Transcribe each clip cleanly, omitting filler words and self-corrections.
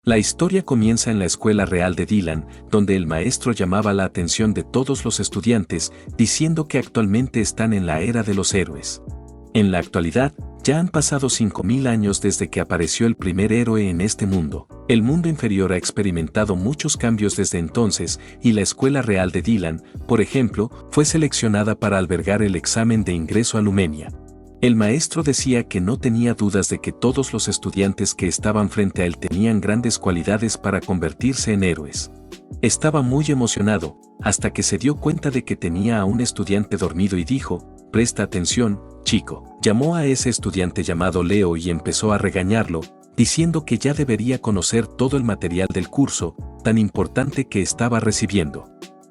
La historia comienza en la Escuela Real de Dylan, donde el maestro llamaba la atención de todos los estudiantes, diciendo que actualmente están en la era de los héroes. En la actualidad, ya han pasado 5000 años desde que apareció el primer héroe en este mundo. El mundo inferior ha experimentado muchos cambios desde entonces y la Escuela Real de Dylan, por ejemplo, fue seleccionada para albergar el examen de ingreso a Lumenia. El maestro decía que no tenía dudas de que todos los estudiantes que estaban frente a él tenían grandes cualidades para convertirse en héroes. Estaba muy emocionado, hasta que se dio cuenta de que tenía a un estudiante dormido y dijo: «Presta atención, chico». Llamó a ese estudiante llamado Leo y empezó a regañarlo, diciendo que ya debería conocer todo el material del curso, tan importante que estaba recibiendo.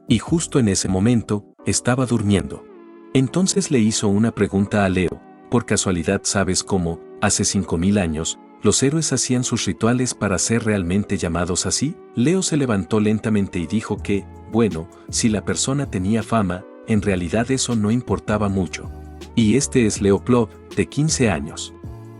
Y justo en ese momento, estaba durmiendo. Entonces le hizo una pregunta a Leo: «¿Por casualidad sabes cómo, hace 5000 años, los héroes hacían sus rituales para ser realmente llamados así?» Leo se levantó lentamente y dijo que, bueno, si la persona tenía fama, en realidad eso no importaba mucho. Y este es Leo Plov, de 15 años.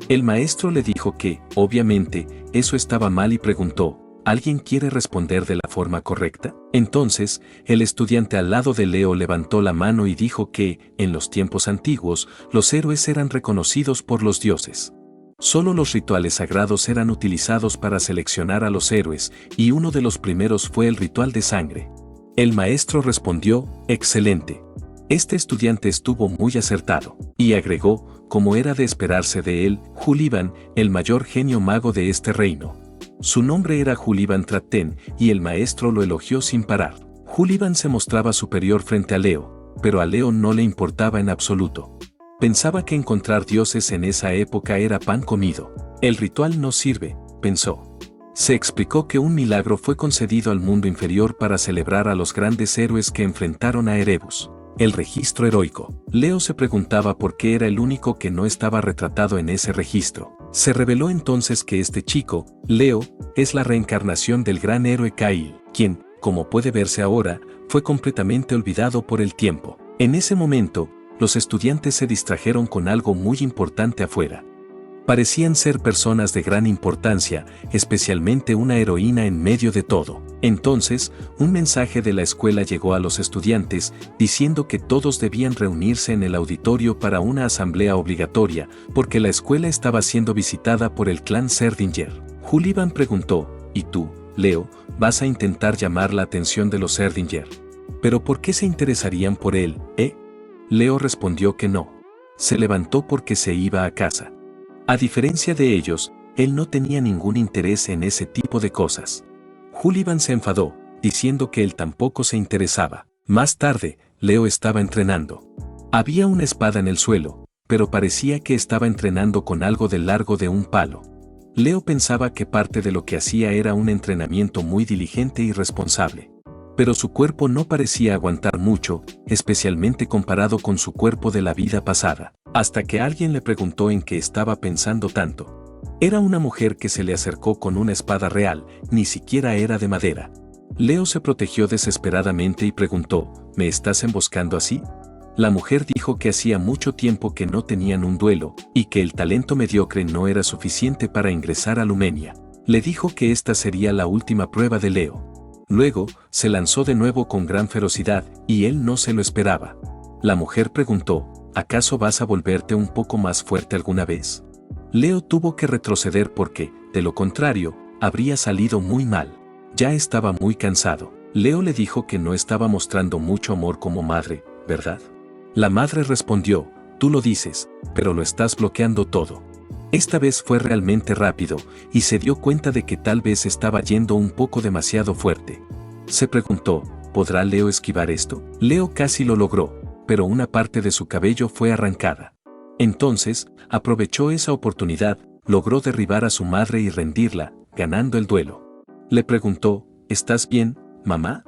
El maestro le dijo que, obviamente, eso estaba mal y preguntó: ¿alguien quiere responder de la forma correcta? Entonces, el estudiante al lado de Leo levantó la mano y dijo que, en los tiempos antiguos, los héroes eran reconocidos por los dioses. Solo los rituales sagrados eran utilizados para seleccionar a los héroes, y uno de los primeros fue el ritual de sangre. El maestro respondió: «Excelente». Este estudiante estuvo muy acertado, y agregó, como era de esperarse de él, Juliban, el mayor genio mago de este reino. Su nombre era Juliban Tratten, y el maestro lo elogió sin parar. Juliban se mostraba superior frente a Leo, pero a Leo no le importaba en absoluto. Pensaba que encontrar dioses en esa época era pan comido. El ritual no sirve, pensó. Se explicó que un milagro fue concedido al mundo inferior para celebrar a los grandes héroes que enfrentaron a Erebus. El registro heroico. Leo se preguntaba por qué era el único que no estaba retratado en ese registro. Se reveló entonces que este chico, Leo, es la reencarnación del gran héroe Kyle, quien, como puede verse ahora, fue completamente olvidado por el tiempo. En ese momento, los estudiantes se distrajeron con algo muy importante afuera. Parecían ser personas de gran importancia, especialmente una heroína en medio de todo. Entonces, un mensaje de la escuela llegó a los estudiantes, diciendo que todos debían reunirse en el auditorio para una asamblea obligatoria, porque la escuela estaba siendo visitada por el clan Serdinger. Juliban preguntó: «¿Y tú, Leo, vas a intentar llamar la atención de los Serdinger? ¿Pero por qué se interesarían por él, Leo respondió que no. Se levantó porque se iba a casa. A diferencia de ellos, él no tenía ningún interés en ese tipo de cosas. Juliban se enfadó, diciendo que él tampoco se interesaba. Más tarde, Leo estaba entrenando. Había una espada en el suelo, pero parecía que estaba entrenando con algo del largo de un palo. Leo pensaba que parte de lo que hacía era un entrenamiento muy diligente y responsable. Pero su cuerpo no parecía aguantar mucho, especialmente comparado con su cuerpo de la vida pasada, hasta que alguien le preguntó en qué estaba pensando tanto. Era una mujer que se le acercó con una espada real, ni siquiera era de madera. Leo se protegió desesperadamente y preguntó: ¿me estás emboscando así? La mujer dijo que hacía mucho tiempo que no tenían un duelo, y que el talento mediocre no era suficiente para ingresar a Lumenia. Le dijo que esta sería la última prueba de Leo. Luego, se lanzó de nuevo con gran ferocidad, y él no se lo esperaba. La mujer preguntó: ¿acaso vas a volverte un poco más fuerte alguna vez? Leo tuvo que retroceder porque, de lo contrario, habría salido muy mal. Ya estaba muy cansado. Leo le dijo que no estaba mostrando mucho amor como madre, ¿verdad? La madre respondió: tú lo dices, pero lo estás bloqueando todo. Esta vez fue realmente rápido, y se dio cuenta de que tal vez estaba yendo un poco demasiado fuerte. Se preguntó: ¿podrá Leo esquivar esto? Leo casi lo logró, pero una parte de su cabello fue arrancada. Entonces, aprovechó esa oportunidad, logró derribar a su madre y rendirla, ganando el duelo. Le preguntó: ¿estás bien, mamá?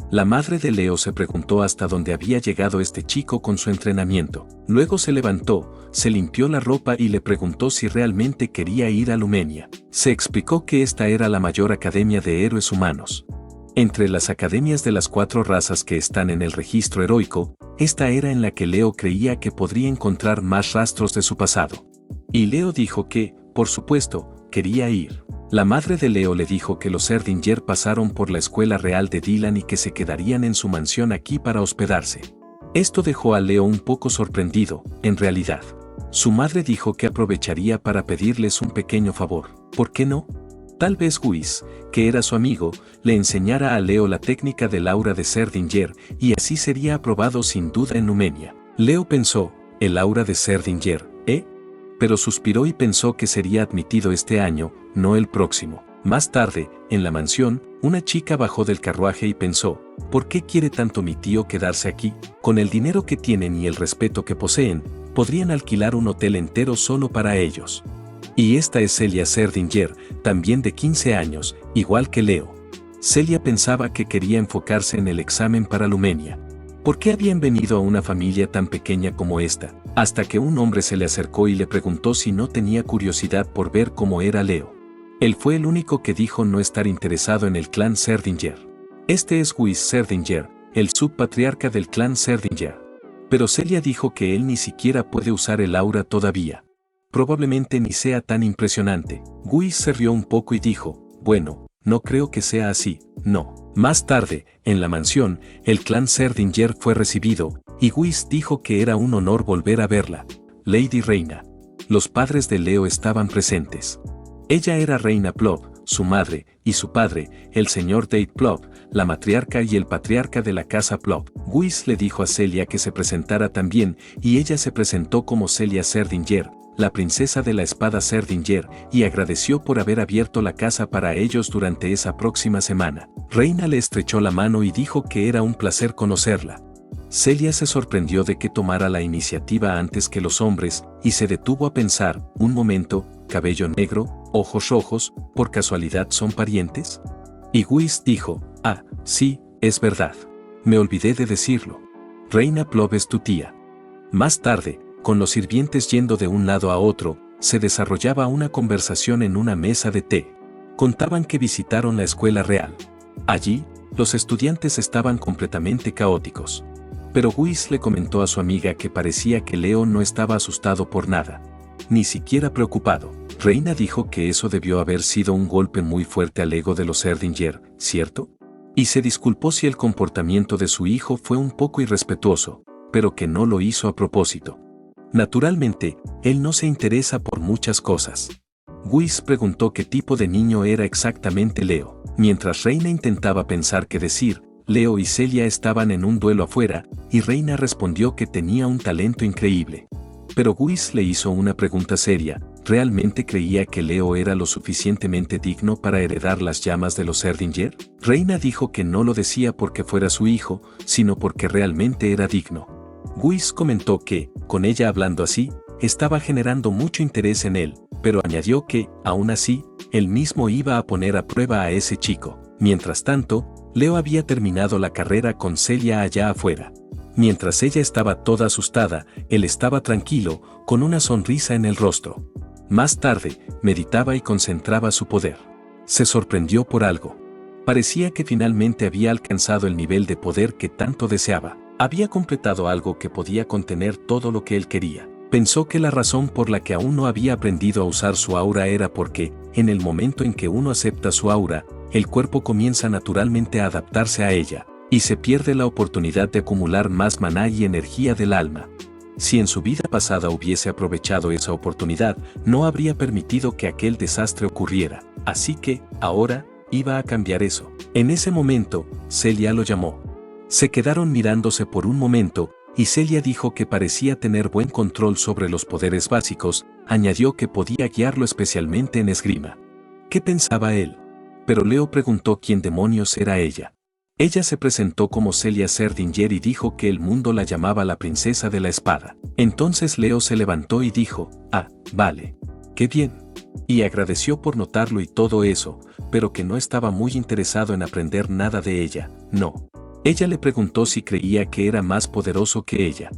La madre de Leo se preguntó hasta dónde había llegado este chico con su entrenamiento. Luego se levantó, se limpió la ropa y le preguntó si realmente quería ir a Lumenia. Se explicó que esta era la mayor academia de héroes humanos. Entre las academias de las 4 razas que están en el registro heroico, esta era en la que Leo creía que podría encontrar más rastros de su pasado. Y Leo dijo que, por supuesto, quería ir. La madre de Leo le dijo que los Erdinger pasaron por la escuela real de Dylan y que se quedarían en su mansión aquí para hospedarse. Esto dejó a Leo un poco sorprendido, en realidad. Su madre dijo que aprovecharía para pedirles un pequeño favor. ¿Por qué no? Tal vez Guis, que era su amigo, le enseñara a Leo la técnica del aura de Serdinger y así sería aprobado sin duda en Numenia. Leo pensó, ¿el aura de Serdinger, Pero suspiró y pensó que sería admitido este año, no el próximo. Más tarde, en la mansión, una chica bajó del carruaje y pensó, ¿por qué quiere tanto mi tío quedarse aquí? Con el dinero que tienen y el respeto que poseen, podrían alquilar un hotel entero solo para ellos. Y esta es Celia Serdinger, también de 15 años, igual que Leo. Celia pensaba que quería enfocarse en el examen para Lumenia. ¿Por qué habían venido a una familia tan pequeña como esta? Hasta que un hombre se le acercó y le preguntó si no tenía curiosidad por ver cómo era Leo. Él fue el único que dijo no estar interesado en el clan Serdinger. Este es Guis Serdinger, el subpatriarca del clan Serdinger. Pero Celia dijo que él ni siquiera puede usar el aura todavía. Probablemente ni sea tan impresionante. Guis se rió un poco y dijo, bueno, no creo que sea así, no. Más tarde, en la mansión, el clan Serdinger fue recibido, y Guis dijo que era un honor volver a verla. Lady Reina. Los padres de Leo estaban presentes. Ella era Reina Plov, su madre, y su padre, el señor Date Plov, la matriarca y el patriarca de la casa Plov. Guis le dijo a Celia que se presentara también, y ella se presentó como Celia Serdinger, la princesa de la espada Serdinger, y agradeció por haber abierto la casa para ellos durante esa próxima semana. Reina le estrechó la mano y dijo que era un placer conocerla. Celia se sorprendió de que tomara la iniciativa antes que los hombres, y se detuvo a pensar, un momento, cabello negro, ojos rojos, ¿por casualidad son parientes? Y Guis dijo, sí, es verdad. Me olvidé de decirlo. Reina Plov es tu tía. Más tarde, con los sirvientes yendo de un lado a otro, se desarrollaba una conversación en una mesa de té. Contaban que visitaron la escuela real. Allí, los estudiantes estaban completamente caóticos. Pero Guis le comentó a su amiga que parecía que Leo no estaba asustado por nada. Ni siquiera preocupado. Reina dijo que eso debió haber sido un golpe muy fuerte al ego de los Erdinger, ¿cierto? Y se disculpó si el comportamiento de su hijo fue un poco irrespetuoso, pero que no lo hizo a propósito. Naturalmente, él no se interesa por muchas cosas. Guis preguntó qué tipo de niño era exactamente Leo. Mientras Reina intentaba pensar qué decir, Leo y Celia estaban en un duelo afuera, y Reina respondió que tenía un talento increíble. Pero Guis le hizo una pregunta seria, ¿realmente creía que Leo era lo suficientemente digno para heredar las llamas de los Erdinger? Reina dijo que no lo decía porque fuera su hijo, sino porque realmente era digno. Guis comentó que, con ella hablando así, estaba generando mucho interés en él, pero añadió que, aún así, él mismo iba a poner a prueba a ese chico. Mientras tanto, Leo había terminado la carrera con Celia allá afuera. Mientras ella estaba toda asustada, él estaba tranquilo, con una sonrisa en el rostro. Más tarde, meditaba y concentraba su poder. Se sorprendió por algo. Parecía que finalmente había alcanzado el nivel de poder que tanto deseaba. Había completado algo que podía contener todo lo que él quería. Pensó que la razón por la que aún no había aprendido a usar su aura era porque, en el momento en que uno acepta su aura, el cuerpo comienza naturalmente a adaptarse a ella, y se pierde la oportunidad de acumular más maná y energía del alma. Si en su vida pasada hubiese aprovechado esa oportunidad, no habría permitido que aquel desastre ocurriera. Así que, ahora, iba a cambiar eso. En ese momento, Celia lo llamó. Se quedaron mirándose por un momento, y Celia dijo que parecía tener buen control sobre los poderes básicos, añadió que podía guiarlo especialmente en esgrima. ¿Qué pensaba él? Pero Leo preguntó quién demonios era ella. Ella se presentó como Celia Serdinger y dijo que el mundo la llamaba la princesa de la espada. Entonces Leo se levantó y dijo, vale. ¡Qué bien! Y agradeció por notarlo y todo eso, pero que no estaba muy interesado en aprender nada de ella, no. Ella le preguntó si creía que era más poderoso que ella.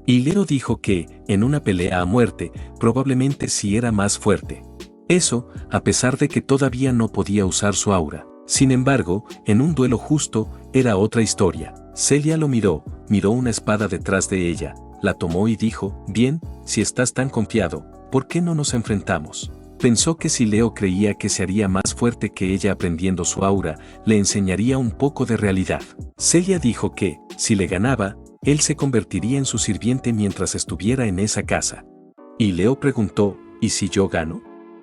Y Leo dijo que, en una pelea a muerte, probablemente sí era más fuerte. Eso, a pesar de que todavía no podía usar su aura. Sin embargo, en un duelo justo, era otra historia. Celia lo miró una espada detrás de ella, la tomó y dijo, bien, si estás tan confiado, ¿por qué no nos enfrentamos? Pensó que si Leo creía que se haría más fuerte que ella aprendiendo su aura, le enseñaría un poco de realidad. Celia dijo que, si le ganaba, él se convertiría en su sirviente mientras estuviera en esa casa. Y Leo preguntó, ¿y si yo gano?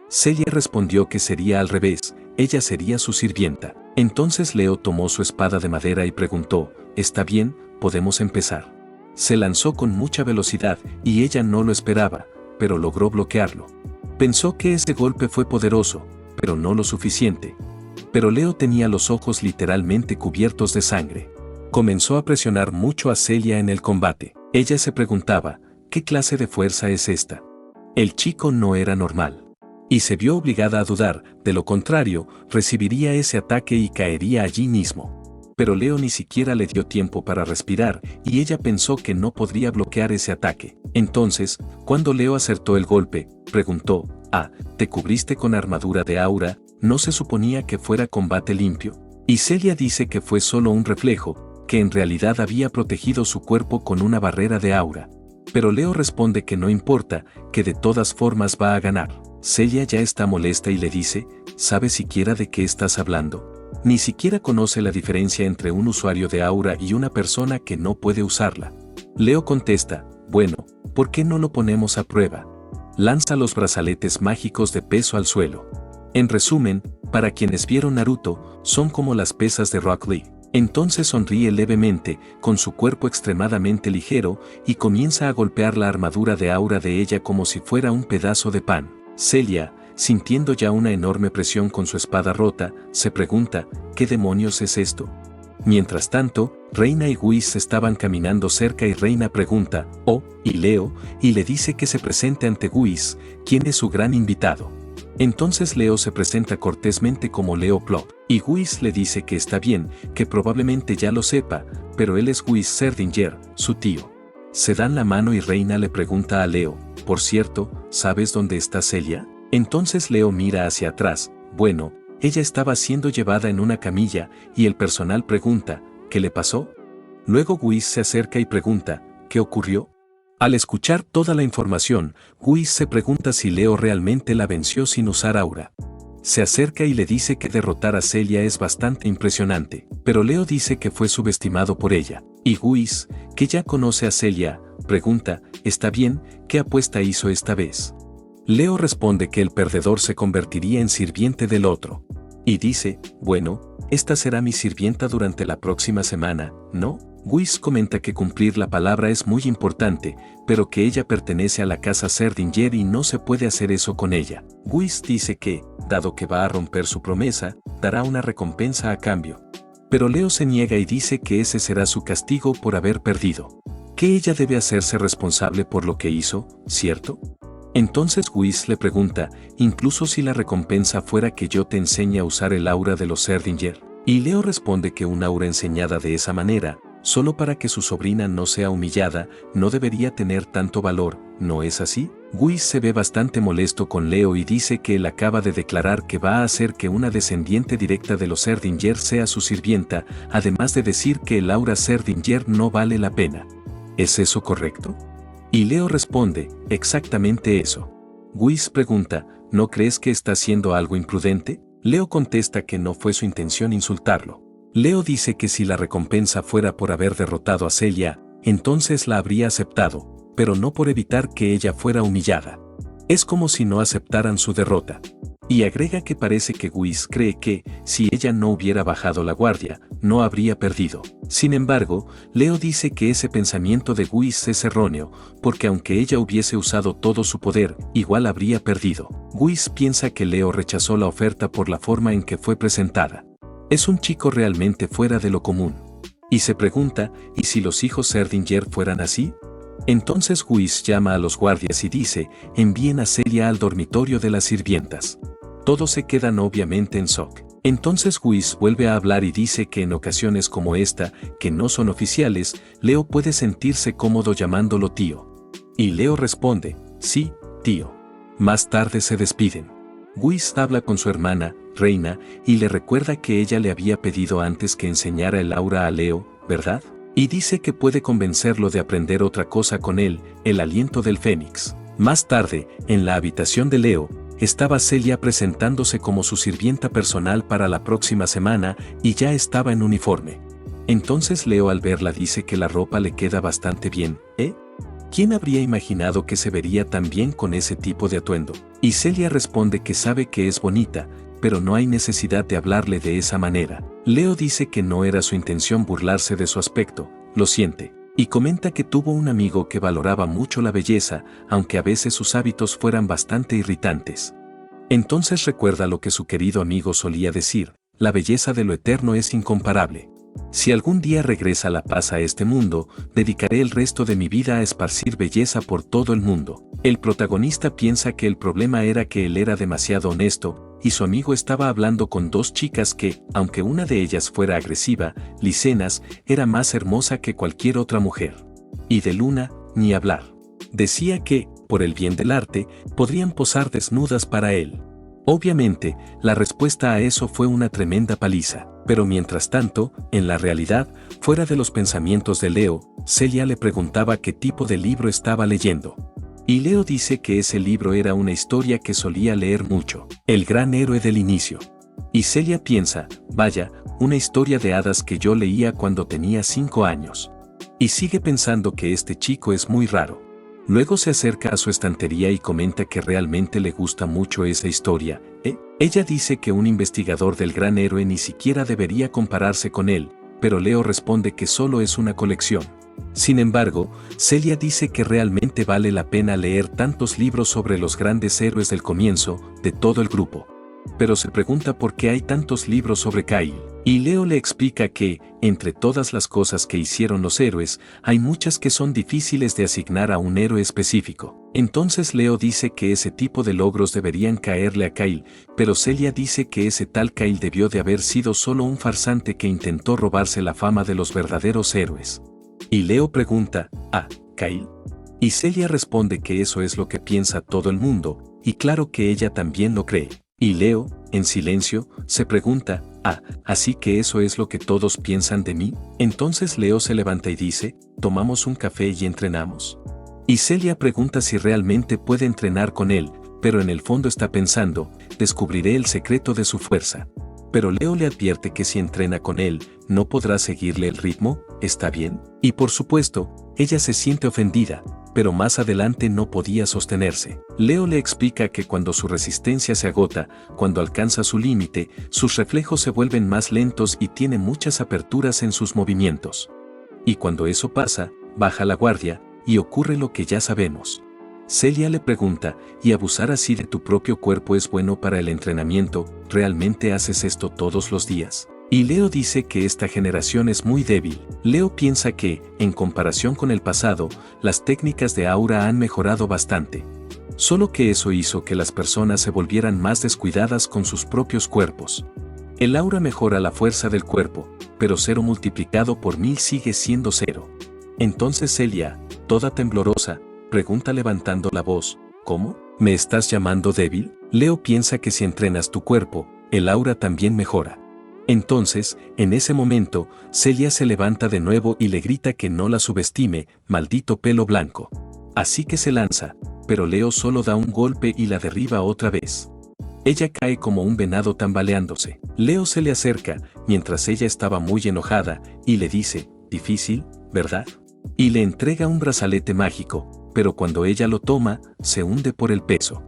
Celia respondió que sería al revés, ella sería su sirvienta. Entonces Leo tomó su espada de madera y preguntó, ¿está bien, podemos empezar? Se lanzó con mucha velocidad y ella no lo esperaba, pero logró bloquearlo. Pensó que ese golpe fue poderoso, pero no lo suficiente. Pero Leo tenía los ojos literalmente cubiertos de sangre. Comenzó a presionar mucho a Celia en el combate. Ella se preguntaba, ¿qué clase de fuerza es esta? El chico no era normal. Y se vio obligada a dudar, de lo contrario, recibiría ese ataque y caería allí mismo. Pero Leo ni siquiera le dio tiempo para respirar y ella pensó que no podría bloquear ese ataque. Entonces, cuando Leo acertó el golpe, preguntó, ¿te cubriste con armadura de aura? ¿No se suponía que fuera combate limpio? Y Celia dice que fue solo un reflejo, que en realidad había protegido su cuerpo con una barrera de aura. Pero Leo responde que no importa, que de todas formas va a ganar. Celia ya está molesta y le dice, ¿sabes siquiera de qué estás hablando? Ni siquiera conoce la diferencia entre un usuario de aura y una persona que no puede usarla. Leo contesta, bueno, ¿por qué no lo ponemos a prueba? Lanza los brazaletes mágicos de peso al suelo. En resumen, para quienes vieron Naruto, son como las pesas de Rock Lee. Entonces sonríe levemente, con su cuerpo extremadamente ligero, y comienza a golpear la armadura de aura de ella como si fuera un pedazo de pan. Celia, sintiendo ya una enorme presión con su espada rota, se pregunta, ¿qué demonios es esto? Mientras tanto, Reina y Whis estaban caminando cerca y Reina pregunta, ¿y Leo? Y le dice que se presente ante Whis, quien es su gran invitado. Entonces Leo se presenta cortésmente como Leo Plot, y Whis le dice que está bien, que probablemente ya lo sepa, pero él es Whis Serdinger, su tío. Se dan la mano y Reina le pregunta a Leo, por cierto, ¿sabes dónde está Celia? Entonces Leo mira hacia atrás, bueno, ella estaba siendo llevada en una camilla, y el personal pregunta, ¿qué le pasó? Luego Whis se acerca y pregunta, ¿qué ocurrió? Al escuchar toda la información, Whis se pregunta si Leo realmente la venció sin usar aura. Se acerca y le dice que derrotar a Celia es bastante impresionante, pero Leo dice que fue subestimado por ella. Y Whis, que ya conoce a Celia, pregunta, ¿está bien? ¿Qué apuesta hizo esta vez? Leo responde que el perdedor se convertiría en sirviente del otro. Y dice, bueno, esta será mi sirvienta durante la próxima semana, ¿no? Whis comenta que cumplir la palabra es muy importante, pero que ella pertenece a la casa Serdinger y no se puede hacer eso con ella. Whis dice que, dado que va a romper su promesa, dará una recompensa a cambio. Pero Leo se niega y dice que ese será su castigo por haber perdido. Que ella debe hacerse responsable por lo que hizo, ¿cierto? Entonces Whis le pregunta, incluso si la recompensa fuera que yo te enseñe a usar el aura de los Serdinger. Y Leo responde que un aura enseñada de esa manera, solo para que su sobrina no sea humillada, no debería tener tanto valor, ¿no es así? Whis se ve bastante molesto con Leo y dice que él acaba de declarar que va a hacer que una descendiente directa de los Serdinger sea su sirvienta, además de decir que el aura Serdinger no vale la pena. ¿Es eso correcto? Y Leo responde, exactamente eso. Whis pregunta, ¿no crees que está haciendo algo imprudente? Leo contesta que no fue su intención insultarlo. Leo dice que si la recompensa fuera por haber derrotado a Celia, entonces la habría aceptado, pero no por evitar que ella fuera humillada. Es como si no aceptaran su derrota. Y agrega que parece que Whis cree que, si ella no hubiera bajado la guardia, no habría perdido. Sin embargo, Leo dice que ese pensamiento de Whis es erróneo, porque aunque ella hubiese usado todo su poder, igual habría perdido. Whis piensa que Leo rechazó la oferta por la forma en que fue presentada. Es un chico realmente fuera de lo común. Y se pregunta, ¿y si los hijos Serdinger fueran así? Entonces Whis llama a los guardias y dice, envíen a Celia al dormitorio de las sirvientas. Todos se quedan obviamente en shock. Entonces Whis vuelve a hablar y dice que en ocasiones como esta, que no son oficiales, Leo puede sentirse cómodo llamándolo tío. Y Leo responde, sí, tío. Más tarde se despiden. Whis habla con su hermana, Reina, y le recuerda que ella le había pedido antes que enseñara el aura a Leo, ¿verdad? Y dice que puede convencerlo de aprender otra cosa con él, el aliento del Fénix. Más tarde, en la habitación de Leo, estaba Celia presentándose como su sirvienta personal para la próxima semana y ya estaba en uniforme. Entonces Leo al verla dice que la ropa le queda bastante bien, ¿eh? ¿Quién habría imaginado que se vería tan bien con ese tipo de atuendo? Y Celia responde que sabe que es bonita, pero no hay necesidad de hablarle de esa manera. Leo dice que no era su intención burlarse de su aspecto, lo siente, y comenta que tuvo un amigo que valoraba mucho la belleza, aunque a veces sus hábitos fueran bastante irritantes. Entonces recuerda lo que su querido amigo solía decir: la belleza de lo eterno es incomparable. Si algún día regresa la paz a este mundo, dedicaré el resto de mi vida a esparcir belleza por todo el mundo. El protagonista piensa que el problema era que él era demasiado honesto, y su amigo estaba hablando con dos chicas que, aunque una de ellas fuera agresiva, Licenas, era más hermosa que cualquier otra mujer. Y de Luna, ni hablar. Decía que, por el bien del arte, podrían posar desnudas para él. Obviamente, la respuesta a eso fue una tremenda paliza. Pero mientras tanto, en la realidad, fuera de los pensamientos de Leo, Celia le preguntaba qué tipo de libro estaba leyendo. Y Leo dice que ese libro era una historia que solía leer mucho, El gran héroe del inicio. Y Celia piensa, vaya, una historia de hadas que yo leía cuando tenía 5 años. Y sigue pensando que este chico es muy raro. Luego se acerca a su estantería y comenta que realmente le gusta mucho esa historia, ¿eh? Ella dice que un investigador del gran héroe ni siquiera debería compararse con él, pero Leo responde que solo es una colección. Sin embargo, Celia dice que realmente vale la pena leer tantos libros sobre los grandes héroes del comienzo, de todo el grupo. Pero se pregunta por qué hay tantos libros sobre Kyle. Y Leo le explica que, entre todas las cosas que hicieron los héroes, hay muchas que son difíciles de asignar a un héroe específico. Entonces Leo dice que ese tipo de logros deberían caerle a Kyle, pero Celia dice que ese tal Kyle debió de haber sido solo un farsante que intentó robarse la fama de los verdaderos héroes. Y Leo pregunta, ¿ah, Kyle? Y Celia responde que eso es lo que piensa todo el mundo, y claro que ella también lo cree. Y Leo, en silencio, se pregunta, ¿así que eso es lo que todos piensan de mí? Entonces Leo se levanta y dice, ¿tomamos un café y entrenamos? Y Celia pregunta si realmente puede entrenar con él, pero en el fondo está pensando, descubriré el secreto de su fuerza. Pero Leo le advierte que si entrena con él, no podrá seguirle el ritmo, ¿está bien? Y por supuesto, ella se siente ofendida, pero más adelante no podía sostenerse. Leo le explica que cuando su resistencia se agota, cuando alcanza su límite, sus reflejos se vuelven más lentos y tiene muchas aperturas en sus movimientos. Y cuando eso pasa, baja la guardia, y ocurre lo que ya sabemos. Celia le pregunta, ¿y abusar así de tu propio cuerpo es bueno para el entrenamiento? ¿Realmente haces esto todos los días? Y Leo dice que esta generación es muy débil. Leo piensa que, en comparación con el pasado, las técnicas de aura han mejorado bastante. Solo que eso hizo que las personas se volvieran más descuidadas con sus propios cuerpos. El aura mejora la fuerza del cuerpo, pero 0 multiplicado por 1000 sigue siendo 0. Entonces Celia, toda temblorosa, pregunta levantando la voz, ¿cómo? ¿Me estás llamando débil? Leo piensa que si entrenas tu cuerpo, el aura también mejora. Entonces, en ese momento, Celia se levanta de nuevo y le grita que no la subestime, maldito pelo blanco. Así que se lanza, pero Leo solo da un golpe y la derriba otra vez. Ella cae como un venado tambaleándose. Leo se le acerca, mientras ella estaba muy enojada, y le dice, difícil, ¿verdad? Y le entrega un brazalete mágico, pero cuando ella lo toma, se hunde por el peso.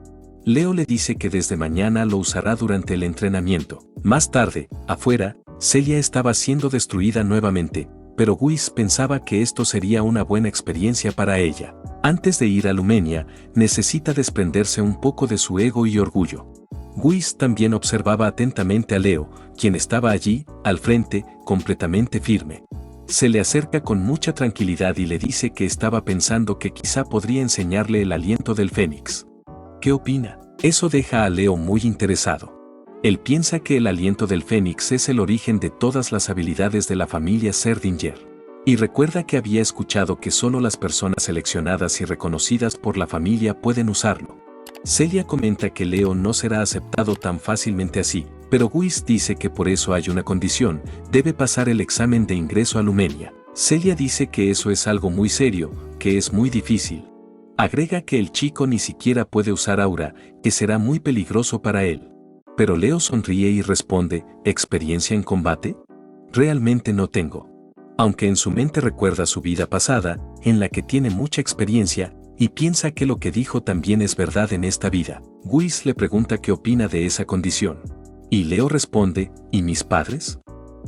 Leo le dice que desde mañana lo usará durante el entrenamiento. Más tarde, afuera, Celia estaba siendo destruida nuevamente, pero Whis pensaba que esto sería una buena experiencia para ella. Antes de ir a Lumenia, necesita desprenderse un poco de su ego y orgullo. Whis también observaba atentamente a Leo, quien estaba allí, al frente, completamente firme. Se le acerca con mucha tranquilidad y le dice que estaba pensando que quizá podría enseñarle el aliento del Fénix. ¿Qué opina? Eso deja a Leo muy interesado. Él piensa que el aliento del Fénix es el origen de todas las habilidades de la familia Serdinger. Y recuerda que había escuchado que solo las personas seleccionadas y reconocidas por la familia pueden usarlo. Celia comenta que Leo no será aceptado tan fácilmente así, pero Whis dice que por eso hay una condición, debe pasar el examen de ingreso a Lumenia. Celia dice que eso es algo muy serio, que es muy difícil. Agrega que el chico ni siquiera puede usar aura, que será muy peligroso para él. Pero Leo sonríe y responde, ¿experiencia en combate? Realmente no tengo. Aunque en su mente recuerda su vida pasada, en la que tiene mucha experiencia, y piensa que lo que dijo también es verdad en esta vida. Whis le pregunta qué opina de esa condición. Y Leo responde, ¿y mis padres?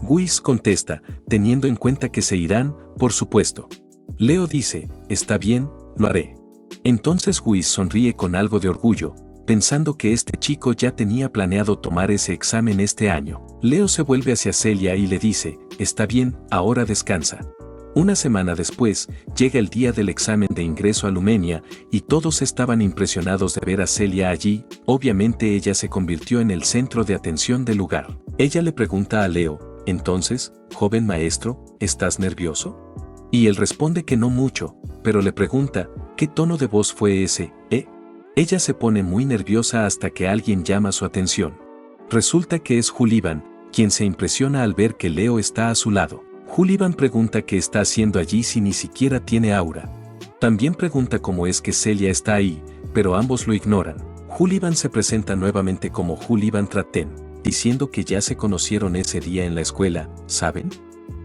Whis contesta, teniendo en cuenta que se irán, por supuesto. Leo dice, está bien, lo haré. Entonces Whis sonríe con algo de orgullo, pensando que este chico ya tenía planeado tomar ese examen este año. Leo se vuelve hacia Celia y le dice, está bien, ahora descansa. Una semana después, llega el día del examen de ingreso a Lumenia, y todos estaban impresionados de ver a Celia allí. Obviamente ella se convirtió en el centro de atención del lugar. Ella le pregunta a Leo, entonces, joven maestro, ¿estás nervioso? Y él responde que no mucho, pero le pregunta, ¿qué tono de voz fue ese, Ella se pone muy nerviosa hasta que alguien llama su atención. Resulta que es Juliban, quien se impresiona al ver que Leo está a su lado. Juliban pregunta qué está haciendo allí si ni siquiera tiene aura. También pregunta cómo es que Celia está ahí, pero ambos lo ignoran. Juliban se presenta nuevamente como Juliban Traten, diciendo que ya se conocieron ese día en la escuela, ¿saben?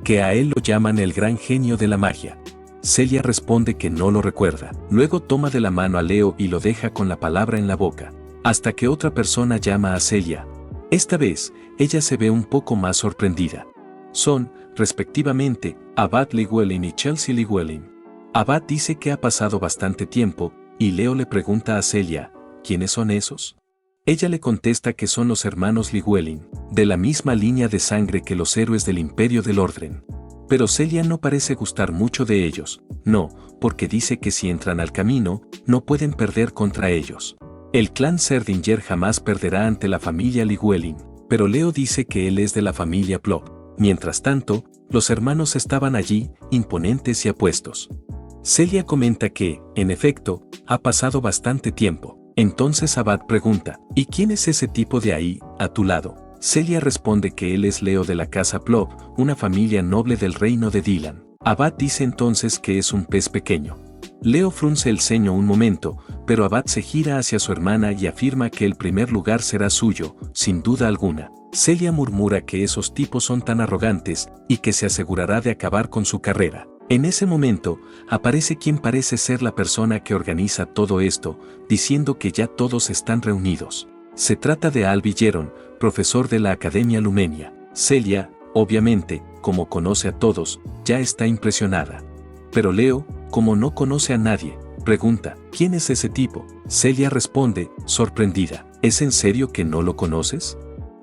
Que a él lo llaman el gran genio de la magia. Celia responde que no lo recuerda. Luego toma de la mano a Leo y lo deja con la palabra en la boca, hasta que otra persona llama a Celia. Esta vez, ella se ve un poco más sorprendida. Son, respectivamente, Abad Llywelyn y Chelsea Llywelyn. Abad dice que ha pasado bastante tiempo, y Leo le pregunta a Celia, ¿quiénes son esos? Ella le contesta que son los hermanos Llywelyn, de la misma línea de sangre que los héroes del Imperio del Orden. Pero Celia no parece gustar mucho de ellos, no, porque dice que si entran al camino, no pueden perder contra ellos. El clan Serdinger jamás perderá ante la familia Llywelyn, pero Leo dice que él es de la familia Plot. Mientras tanto, los hermanos estaban allí, imponentes y apuestos. Celia comenta que, en efecto, ha pasado bastante tiempo. Entonces Abad pregunta, ¿y quién es ese tipo de ahí, a tu lado? Celia responde que él es Leo de la casa Plot, una familia noble del reino de Dylan. Abad dice entonces que es un pez pequeño. Leo frunce el ceño un momento, pero Abad se gira hacia su hermana y afirma que el primer lugar será suyo, sin duda alguna. Celia murmura que esos tipos son tan arrogantes y que se asegurará de acabar con su carrera. En ese momento, aparece quien parece ser la persona que organiza todo esto, diciendo que ya todos están reunidos. Se trata de Alby Geron, profesor de la Academia Lumenia. Celia, obviamente, como conoce a todos, ya está impresionada. Pero Leo, como no conoce a nadie, pregunta, ¿quién es ese tipo? Celia responde, sorprendida, ¿es en serio que no lo conoces?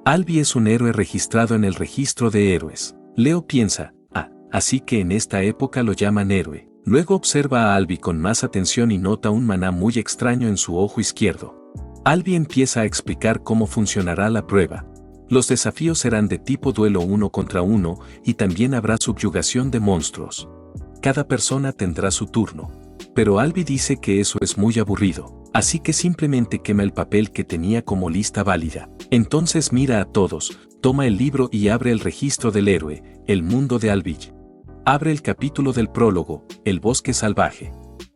Alby es un héroe registrado en el registro de héroes. Leo piensa, así que en esta época lo llaman héroe. Luego observa a Alby con más atención y nota un maná muy extraño en su ojo izquierdo. Alby empieza a explicar cómo funcionará la prueba. Los desafíos serán de tipo duelo 1 contra 1 y también habrá subyugación de monstruos. Cada persona tendrá su turno. Pero Alby dice que eso es muy aburrido, así que simplemente quema el papel que tenía como lista válida. Entonces mira a todos, toma el libro y abre el registro del héroe, el mundo de Alby. Abre el capítulo del prólogo, el bosque salvaje.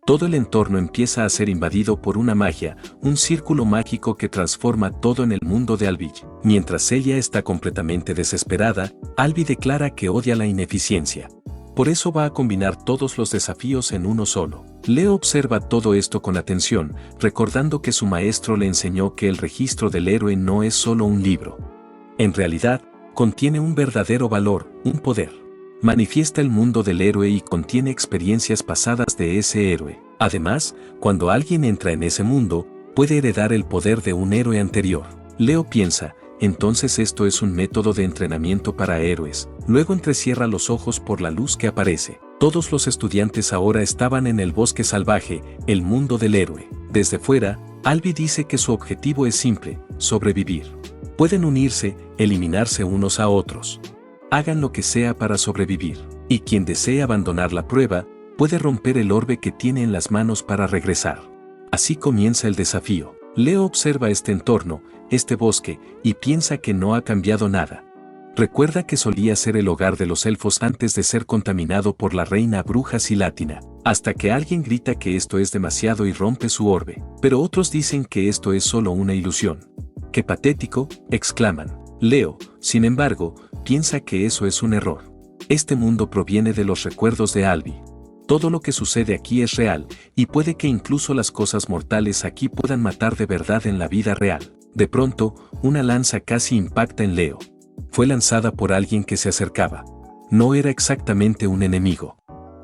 Todo el entorno empieza a ser invadido por una magia, un círculo mágico que transforma todo en el mundo de Alby. Mientras Celia está completamente desesperada, Alby declara que odia la ineficiencia. Por eso va a combinar todos los desafíos en uno solo. Leo observa todo esto con atención, recordando que su maestro le enseñó que el registro del héroe no es solo un libro. En realidad, contiene un verdadero valor, un poder. Manifiesta el mundo del héroe y contiene experiencias pasadas de ese héroe. Además, cuando alguien entra en ese mundo, puede heredar el poder de un héroe anterior. Leo piensa, entonces esto es un método de entrenamiento para héroes. Luego entrecierra los ojos por la luz que aparece. Todos los estudiantes ahora estaban en el bosque salvaje, el mundo del héroe. Desde fuera, Alby dice que su objetivo es simple, sobrevivir. Pueden unirse, eliminarse unos a otros. Hagan lo que sea para sobrevivir. Y quien desee abandonar la prueba, puede romper el orbe que tiene en las manos para regresar. Así comienza el desafío. Leo observa este entorno, este bosque, y piensa que no ha cambiado nada. Recuerda que solía ser el hogar de los elfos antes de ser contaminado por la reina bruja Silátina, hasta que alguien grita que esto es demasiado y rompe su orbe, pero otros dicen que esto es solo una ilusión. ¡Qué patético!, exclaman. Leo, sin embargo, piensa que eso es un error. Este mundo proviene de los recuerdos de Albi. Todo lo que sucede aquí es real, y puede que incluso las cosas mortales aquí puedan matar de verdad en la vida real. De pronto, una lanza casi impacta en Leo. Fue lanzada por alguien que se acercaba. No era exactamente un enemigo.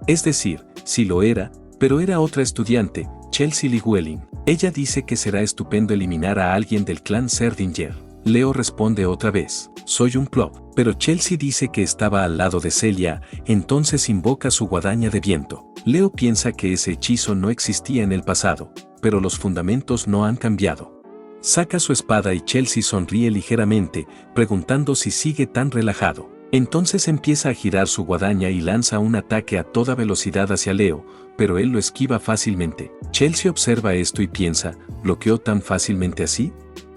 Es decir, sí lo era, pero era otra estudiante, Chelsea Llywelyn. Ella dice que será estupendo eliminar a alguien del clan Serdinger. Leo responde otra vez, soy un plop, pero Chelsea dice que estaba al lado de Celia, entonces invoca su guadaña de viento. Leo piensa que ese hechizo no existía en el pasado, pero los fundamentos no han cambiado. Saca su espada y Chelsea sonríe ligeramente, preguntando si sigue tan relajado. Entonces empieza a girar su guadaña y lanza un ataque a toda velocidad hacia Leo, pero él lo esquiva fácilmente. Chelsea observa esto y piensa, ¿bloqueó tan fácilmente así?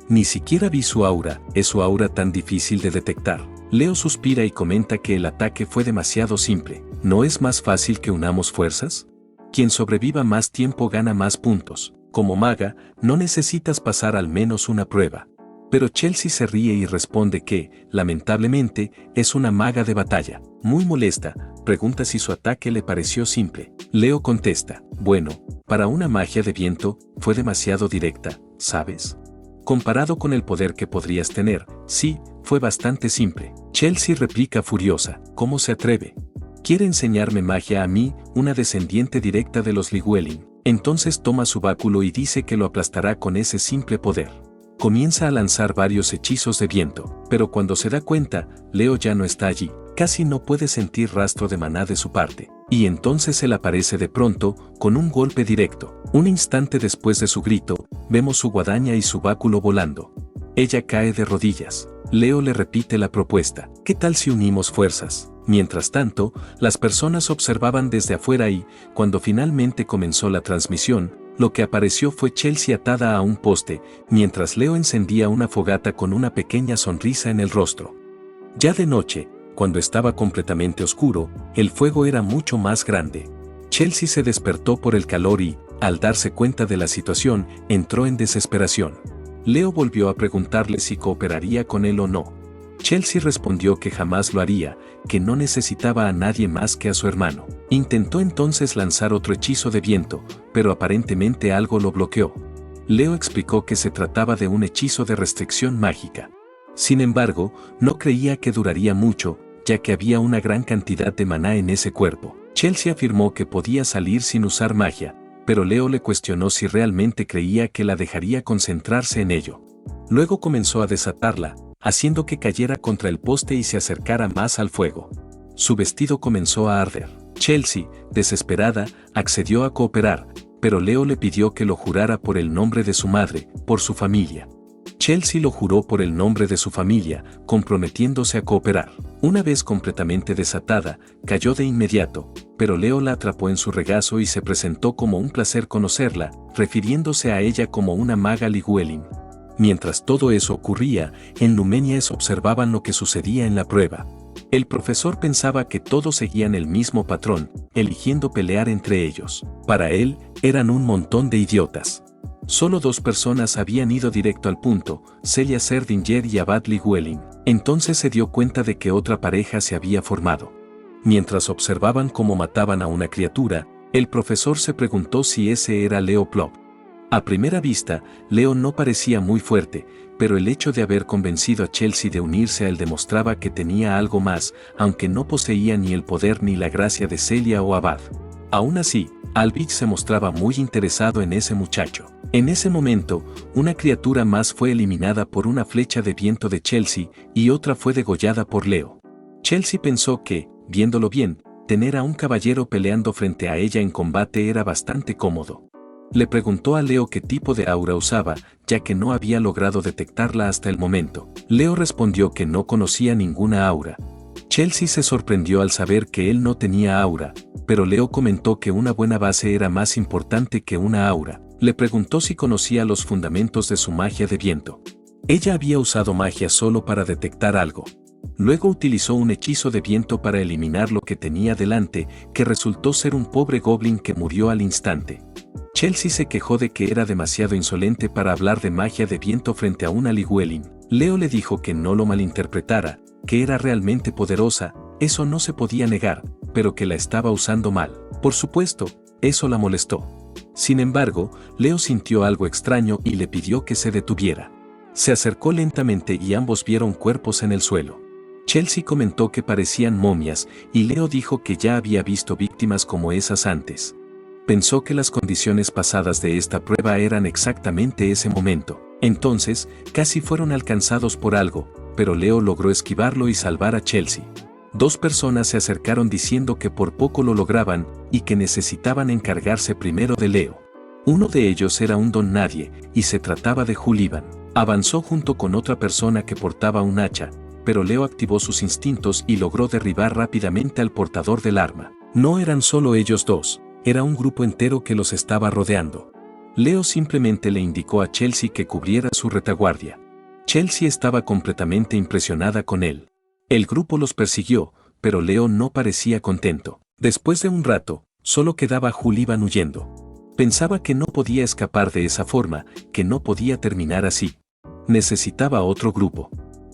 Ni siquiera vi su aura, ¿es su aura tan difícil de detectar? Leo suspira y comenta que el ataque fue demasiado simple. ¿No es más fácil que unamos fuerzas? Quien sobreviva más tiempo gana más puntos. Como maga, no necesitas pasar al menos una prueba. Pero Chelsea se ríe y responde que, lamentablemente, es una maga de batalla. Muy molesta, pregunta si su ataque le pareció simple. Leo contesta, bueno, para una magia de viento, fue demasiado directa, ¿sabes? Comparado con el poder que podrías tener, sí, fue bastante simple. Chelsea replica furiosa, ¿cómo se atreve? Quiere enseñarme magia a mí, una descendiente directa de los Llywelyn. Entonces toma su báculo y dice que lo aplastará con ese simple poder. Comienza a lanzar varios hechizos de viento, pero cuando se da cuenta, Leo ya no está allí. Casi no puede sentir rastro de maná de su parte. Y entonces él aparece de pronto, con un golpe directo. Un instante después de su grito, vemos su guadaña y su báculo volando. Ella cae de rodillas. Leo le repite la propuesta. ¿Qué tal si unimos fuerzas? Mientras tanto, las personas observaban desde afuera y, cuando finalmente comenzó la transmisión, lo que apareció fue Chelsea atada a un poste, mientras Leo encendía una fogata con una pequeña sonrisa en el rostro. Ya de noche, cuando estaba completamente oscuro, el fuego era mucho más grande. Chelsea se despertó por el calor y, al darse cuenta de la situación, entró en desesperación. Leo volvió a preguntarle si cooperaría con él o no. Chelsea respondió que jamás lo haría, que no necesitaba a nadie más que a su hermano. Intentó entonces lanzar otro hechizo de viento, pero aparentemente algo lo bloqueó. Leo explicó que se trataba de un hechizo de restricción mágica. Sin embargo, no creía que duraría mucho, ya que había una gran cantidad de maná en ese cuerpo. Chelsea afirmó que podía salir sin usar magia, pero Leo le cuestionó si realmente creía que la dejaría concentrarse en ello. Luego comenzó a desatarla, haciendo que cayera contra el poste y se acercara más al fuego. Su vestido comenzó a arder. Chelsea, desesperada, accedió a cooperar, pero Leo le pidió que lo jurara por el nombre de su madre, por su familia. Chelsea lo juró por el nombre de su familia, comprometiéndose a cooperar. Una vez completamente desatada, cayó de inmediato, pero Leo la atrapó en su regazo y se presentó como un placer conocerla, refiriéndose a ella como una maga Llywelyn. Mientras todo eso ocurría, en Lumenias observaban lo que sucedía en la prueba. El profesor pensaba que todos seguían el mismo patrón, eligiendo pelear entre ellos. Para él, eran un montón de idiotas. Solo 2 personas habían ido directo al punto, Celia Serdinger y Abad Llywelyn. Entonces se dio cuenta de que otra pareja se había formado. Mientras observaban cómo mataban a una criatura, el profesor se preguntó si ese era Leo Plop. A primera vista, Leo no parecía muy fuerte, pero el hecho de haber convencido a Chelsea de unirse a él demostraba que tenía algo más, aunque no poseía ni el poder ni la gracia de Celia o Abad. Aún así, Albich se mostraba muy interesado en ese muchacho. En ese momento, una criatura más fue eliminada por una flecha de viento de Chelsea y otra fue degollada por Leo. Chelsea pensó que, viéndolo bien, tener a un caballero peleando frente a ella en combate era bastante cómodo. Le preguntó a Leo qué tipo de aura usaba, ya que no había logrado detectarla hasta el momento. Leo respondió que no conocía ninguna aura. Chelsea se sorprendió al saber que él no tenía aura, pero Leo comentó que una buena base era más importante que una aura. Le preguntó si conocía los fundamentos de su magia de viento. Ella había usado magia solo para detectar algo. Luego utilizó un hechizo de viento para eliminar lo que tenía delante, que resultó ser un pobre goblin que murió al instante. Chelsea se quejó de que era demasiado insolente para hablar de magia de viento frente a una Llywelyn. Leo le dijo que no lo malinterpretara, que era realmente poderosa, eso no se podía negar, pero que la estaba usando mal. Por supuesto, eso la molestó. Sin embargo, Leo sintió algo extraño y le pidió que se detuviera. Se acercó lentamente y ambos vieron cuerpos en el suelo. Chelsea comentó que parecían momias y Leo dijo que ya había visto víctimas como esas antes. Pensó que las condiciones pasadas de esta prueba eran exactamente ese momento. Entonces, casi fueron alcanzados por algo, pero Leo logró esquivarlo y salvar a Chelsea. Dos personas se acercaron diciendo que por poco lo lograban y que necesitaban encargarse primero de Leo. Uno de ellos era un don nadie y se trataba de Llywelyn. Avanzó junto con otra persona que portaba un hacha, pero Leo activó sus instintos y logró derribar rápidamente al portador del arma. No eran solo ellos dos, era un grupo entero que los estaba rodeando. Leo simplemente le indicó a Chelsea que cubriera su retaguardia. Chelsea estaba completamente impresionada con él. El grupo los persiguió, pero Leo no parecía contento. Después de un rato, solo quedaba Llywelyn huyendo. Pensaba que no podía escapar de esa forma, que no podía terminar así. Necesitaba otro grupo.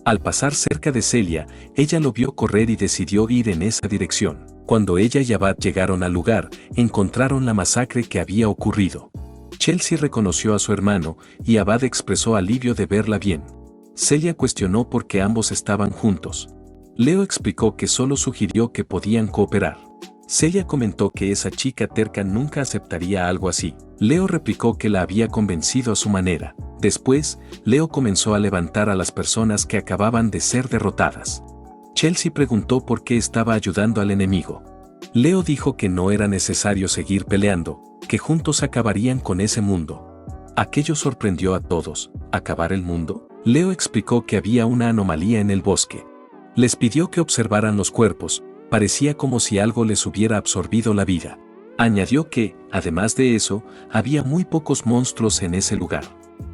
Al pasar cerca de Celia, ella lo vio correr y decidió ir en esa dirección. Cuando ella y Abad llegaron al lugar, encontraron la masacre que había ocurrido. Chelsea reconoció a su hermano y Abad expresó alivio de verla bien. Celia cuestionó por qué ambos estaban juntos. Leo explicó que solo sugirió que podían cooperar. Celia comentó que esa chica terca nunca aceptaría algo así. Leo replicó que la había convencido a su manera. Después, Leo comenzó a levantar a las personas que acababan de ser derrotadas. Chelsea preguntó por qué estaba ayudando al enemigo. Leo dijo que no era necesario seguir peleando, que juntos acabarían con ese mundo. Aquello sorprendió a todos. ¿Acabar el mundo? Leo explicó que había una anomalía en el bosque. Les pidió que observaran los cuerpos, parecía como si algo les hubiera absorbido la vida. Añadió que, además de eso, había muy pocos monstruos en ese lugar.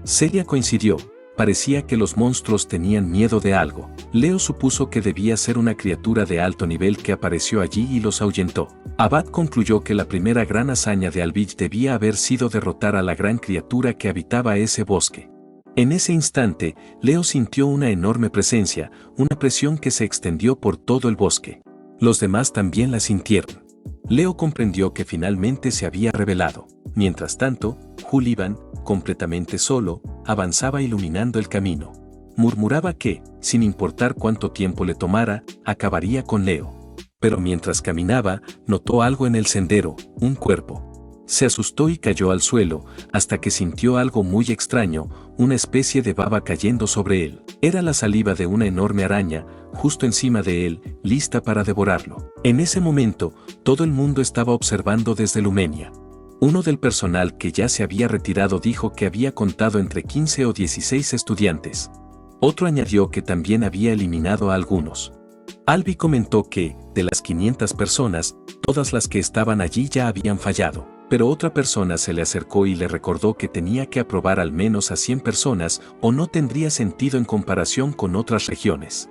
Celia coincidió, parecía que los monstruos tenían miedo de algo. Leo supuso que debía ser una criatura de alto nivel que apareció allí y los ahuyentó. Abad concluyó que la primera gran hazaña de Alvich debía haber sido derrotar a la gran criatura que habitaba ese bosque. En ese instante, Leo sintió una enorme presencia, una presión que se extendió por todo el bosque. Los demás también la sintieron. Leo comprendió que finalmente se había revelado. Mientras tanto, Llywelyn, completamente solo, avanzaba iluminando el camino. Murmuraba que, sin importar cuánto tiempo le tomara, acabaría con Leo. Pero mientras caminaba, notó algo en el sendero, un cuerpo. Se asustó y cayó al suelo, hasta que sintió algo muy extraño, una especie de baba cayendo sobre él. Era la saliva de una enorme araña, justo encima de él, lista para devorarlo. En ese momento, todo el mundo estaba observando desde Lumenia. Uno del personal que ya se había retirado dijo que había contado entre 15 o 16 estudiantes. Otro añadió que también había eliminado a algunos. Albi comentó que, de las 500 personas, todas las que estaban allí ya habían fallado. Pero otra persona se le acercó y le recordó que tenía que aprobar al menos a 100 personas o no tendría sentido en comparación con otras regiones.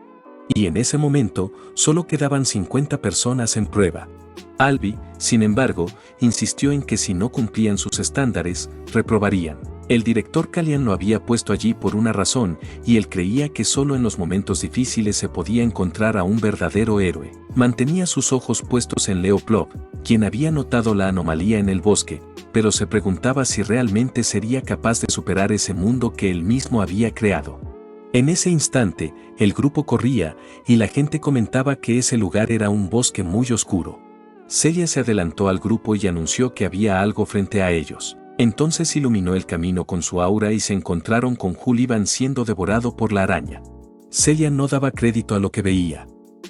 Y en ese momento, solo quedaban 50 personas en prueba. Albi, sin embargo, insistió en que si no cumplían sus estándares, reprobarían. El director Kalian lo había puesto allí por una razón, y él creía que solo en los momentos difíciles se podía encontrar a un verdadero héroe. Mantenía sus ojos puestos en Leo Plop, quien había notado la anomalía en el bosque, pero se preguntaba si realmente sería capaz de superar ese mundo que él mismo había creado. En ese instante, el grupo corría, y la gente comentaba que ese lugar era un bosque muy oscuro. Celia se adelantó al grupo y anunció que había algo frente a ellos. Entonces iluminó el camino con su aura y se encontraron con Llywelyn siendo devorado por la araña. Celia no daba crédito a lo que veía.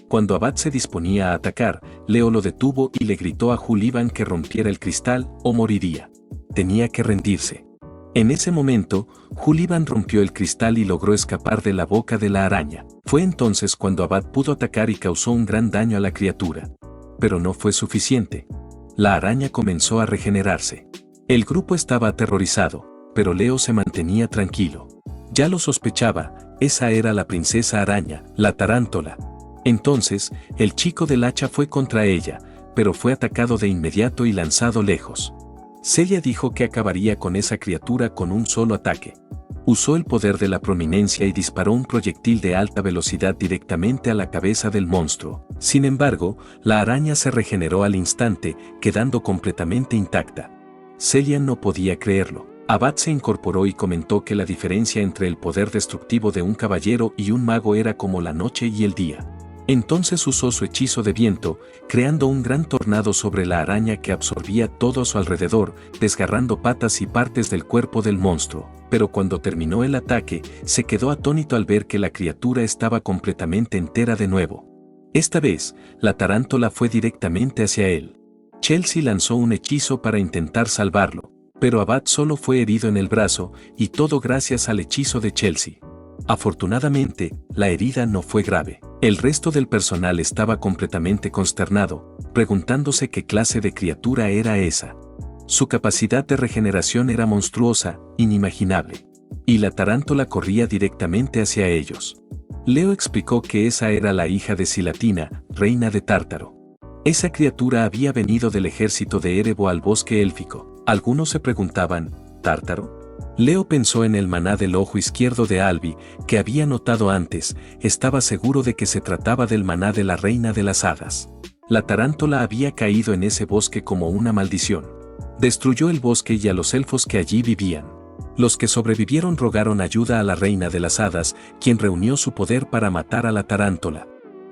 Cuando Abad se disponía a atacar, Leo lo detuvo y le gritó a Llywelyn que rompiera el cristal o moriría. Tenía que rendirse. En ese momento, Llywelyn rompió el cristal y logró escapar de la boca de la araña. Fue entonces cuando Abad pudo atacar y causó un gran daño a la criatura. Pero no fue suficiente. La araña comenzó a regenerarse. El grupo estaba aterrorizado, pero Leo se mantenía tranquilo. Ya lo sospechaba, esa era la princesa araña, la tarántula. Entonces, el chico del hacha fue contra ella, pero fue atacado de inmediato y lanzado lejos. Celia dijo que acabaría con esa criatura con un solo ataque. Usó el poder de la prominencia y disparó un proyectil de alta velocidad directamente a la cabeza del monstruo. Sin embargo, la araña se regeneró al instante, quedando completamente intacta. Celia no podía creerlo. Abad se incorporó y comentó que la diferencia entre el poder destructivo de un caballero y un mago era como la noche y el día. Entonces usó su hechizo de viento, creando un gran tornado sobre la araña que absorbía todo a su alrededor, desgarrando patas y partes del cuerpo del monstruo. Pero cuando terminó el ataque, se quedó atónito al ver que la criatura estaba completamente entera de nuevo. Esta vez, la tarántula fue directamente hacia él. Chelsea lanzó un hechizo para intentar salvarlo, pero Abad solo fue herido en el brazo, y todo gracias al hechizo de Chelsea. Afortunadamente, la herida no fue grave. El resto del personal estaba completamente consternado, preguntándose qué clase de criatura era esa. Su capacidad de regeneración era monstruosa, inimaginable. Y la tarántula corría directamente hacia ellos. Leo explicó que esa era la hija de Silatina, reina de Tártaro. Esa criatura había venido del ejército de Erebo al bosque élfico. Algunos se preguntaban, ¿Tártaro? Leo pensó en el maná del ojo izquierdo de Albi, que había notado antes. Estaba seguro de que se trataba del maná de la reina de las hadas. La tarántula había caído en ese bosque como una maldición. Destruyó el bosque y a los elfos que allí vivían. Los que sobrevivieron rogaron ayuda a la reina de las hadas, quien reunió su poder para matar a la tarántula.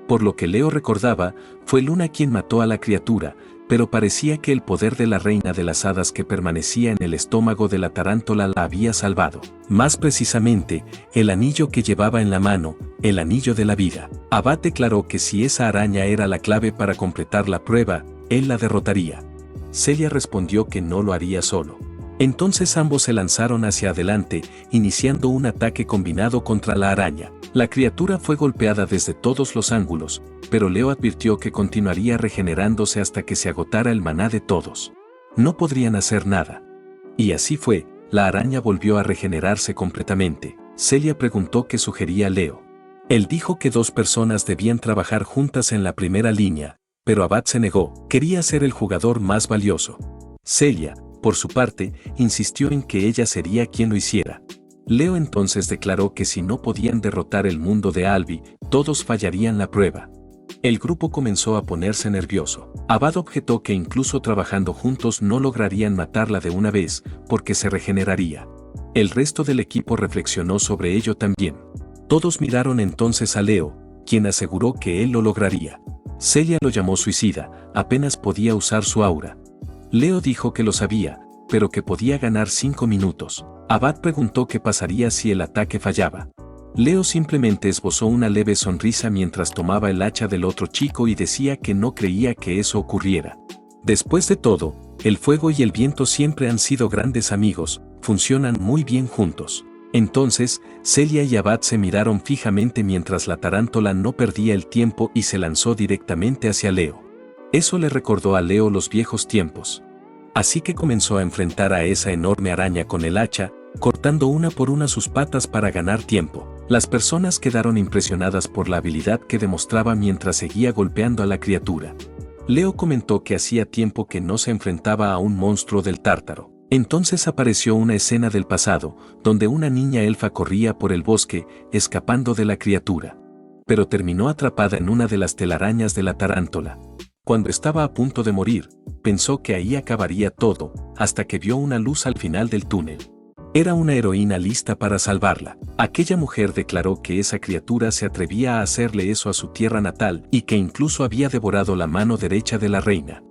Por lo que Leo recordaba, fue Luna quien mató a la criatura, pero parecía que el poder de la reina de las hadas que permanecía en el estómago de la tarántula la había salvado. Más precisamente, el anillo que llevaba en la mano, el anillo de la vida. Abad declaró que si esa araña era la clave para completar la prueba, él la derrotaría. Celia respondió que no lo haría solo. Entonces ambos se lanzaron hacia adelante, iniciando un ataque combinado contra la araña. La criatura fue golpeada desde todos los ángulos, pero Leo advirtió que continuaría regenerándose hasta que se agotara el maná de todos. No podrían hacer nada. Y así fue, la araña volvió a regenerarse completamente. Celia preguntó qué sugería Leo. Él dijo que 2 personas debían trabajar juntas en la primera línea, pero Abad se negó, quería ser el jugador más valioso. Celia, por su parte, insistió en que ella sería quien lo hiciera. Leo entonces declaró que si no podían derrotar el mundo de Albi, todos fallarían la prueba. El grupo comenzó a ponerse nervioso. Abad objetó que incluso trabajando juntos no lograrían matarla de una vez, porque se regeneraría. El resto del equipo reflexionó sobre ello también. Todos miraron entonces a Leo, quien aseguró que él lo lograría. Celia lo llamó suicida, apenas podía usar su aura. Leo dijo que lo sabía, pero que podía ganar 5 minutos. Abad preguntó qué pasaría si el ataque fallaba. Leo simplemente esbozó una leve sonrisa mientras tomaba el hacha del otro chico y decía que no creía que eso ocurriera. Después de todo, el fuego y el viento siempre han sido grandes amigos, funcionan muy bien juntos. Entonces, Celia y Abad se miraron fijamente mientras la tarántula no perdía el tiempo y se lanzó directamente hacia Leo. Eso le recordó a Leo los viejos tiempos. Así que comenzó a enfrentar a esa enorme araña con el hacha, cortando una por una sus patas para ganar tiempo. Las personas quedaron impresionadas por la habilidad que demostraba mientras seguía golpeando a la criatura. Leo comentó que hacía tiempo que no se enfrentaba a un monstruo del Tártaro. Entonces apareció una escena del pasado, donde una niña elfa corría por el bosque, escapando de la criatura. Pero terminó atrapada en una de las telarañas de la tarántula. Cuando estaba a punto de morir, pensó que ahí acabaría todo, hasta que vio una luz al final del túnel. Era una heroína lista para salvarla. Aquella mujer declaró que esa criatura se atrevía a hacerle eso a su tierra natal y que incluso había devorado la mano derecha de la reina.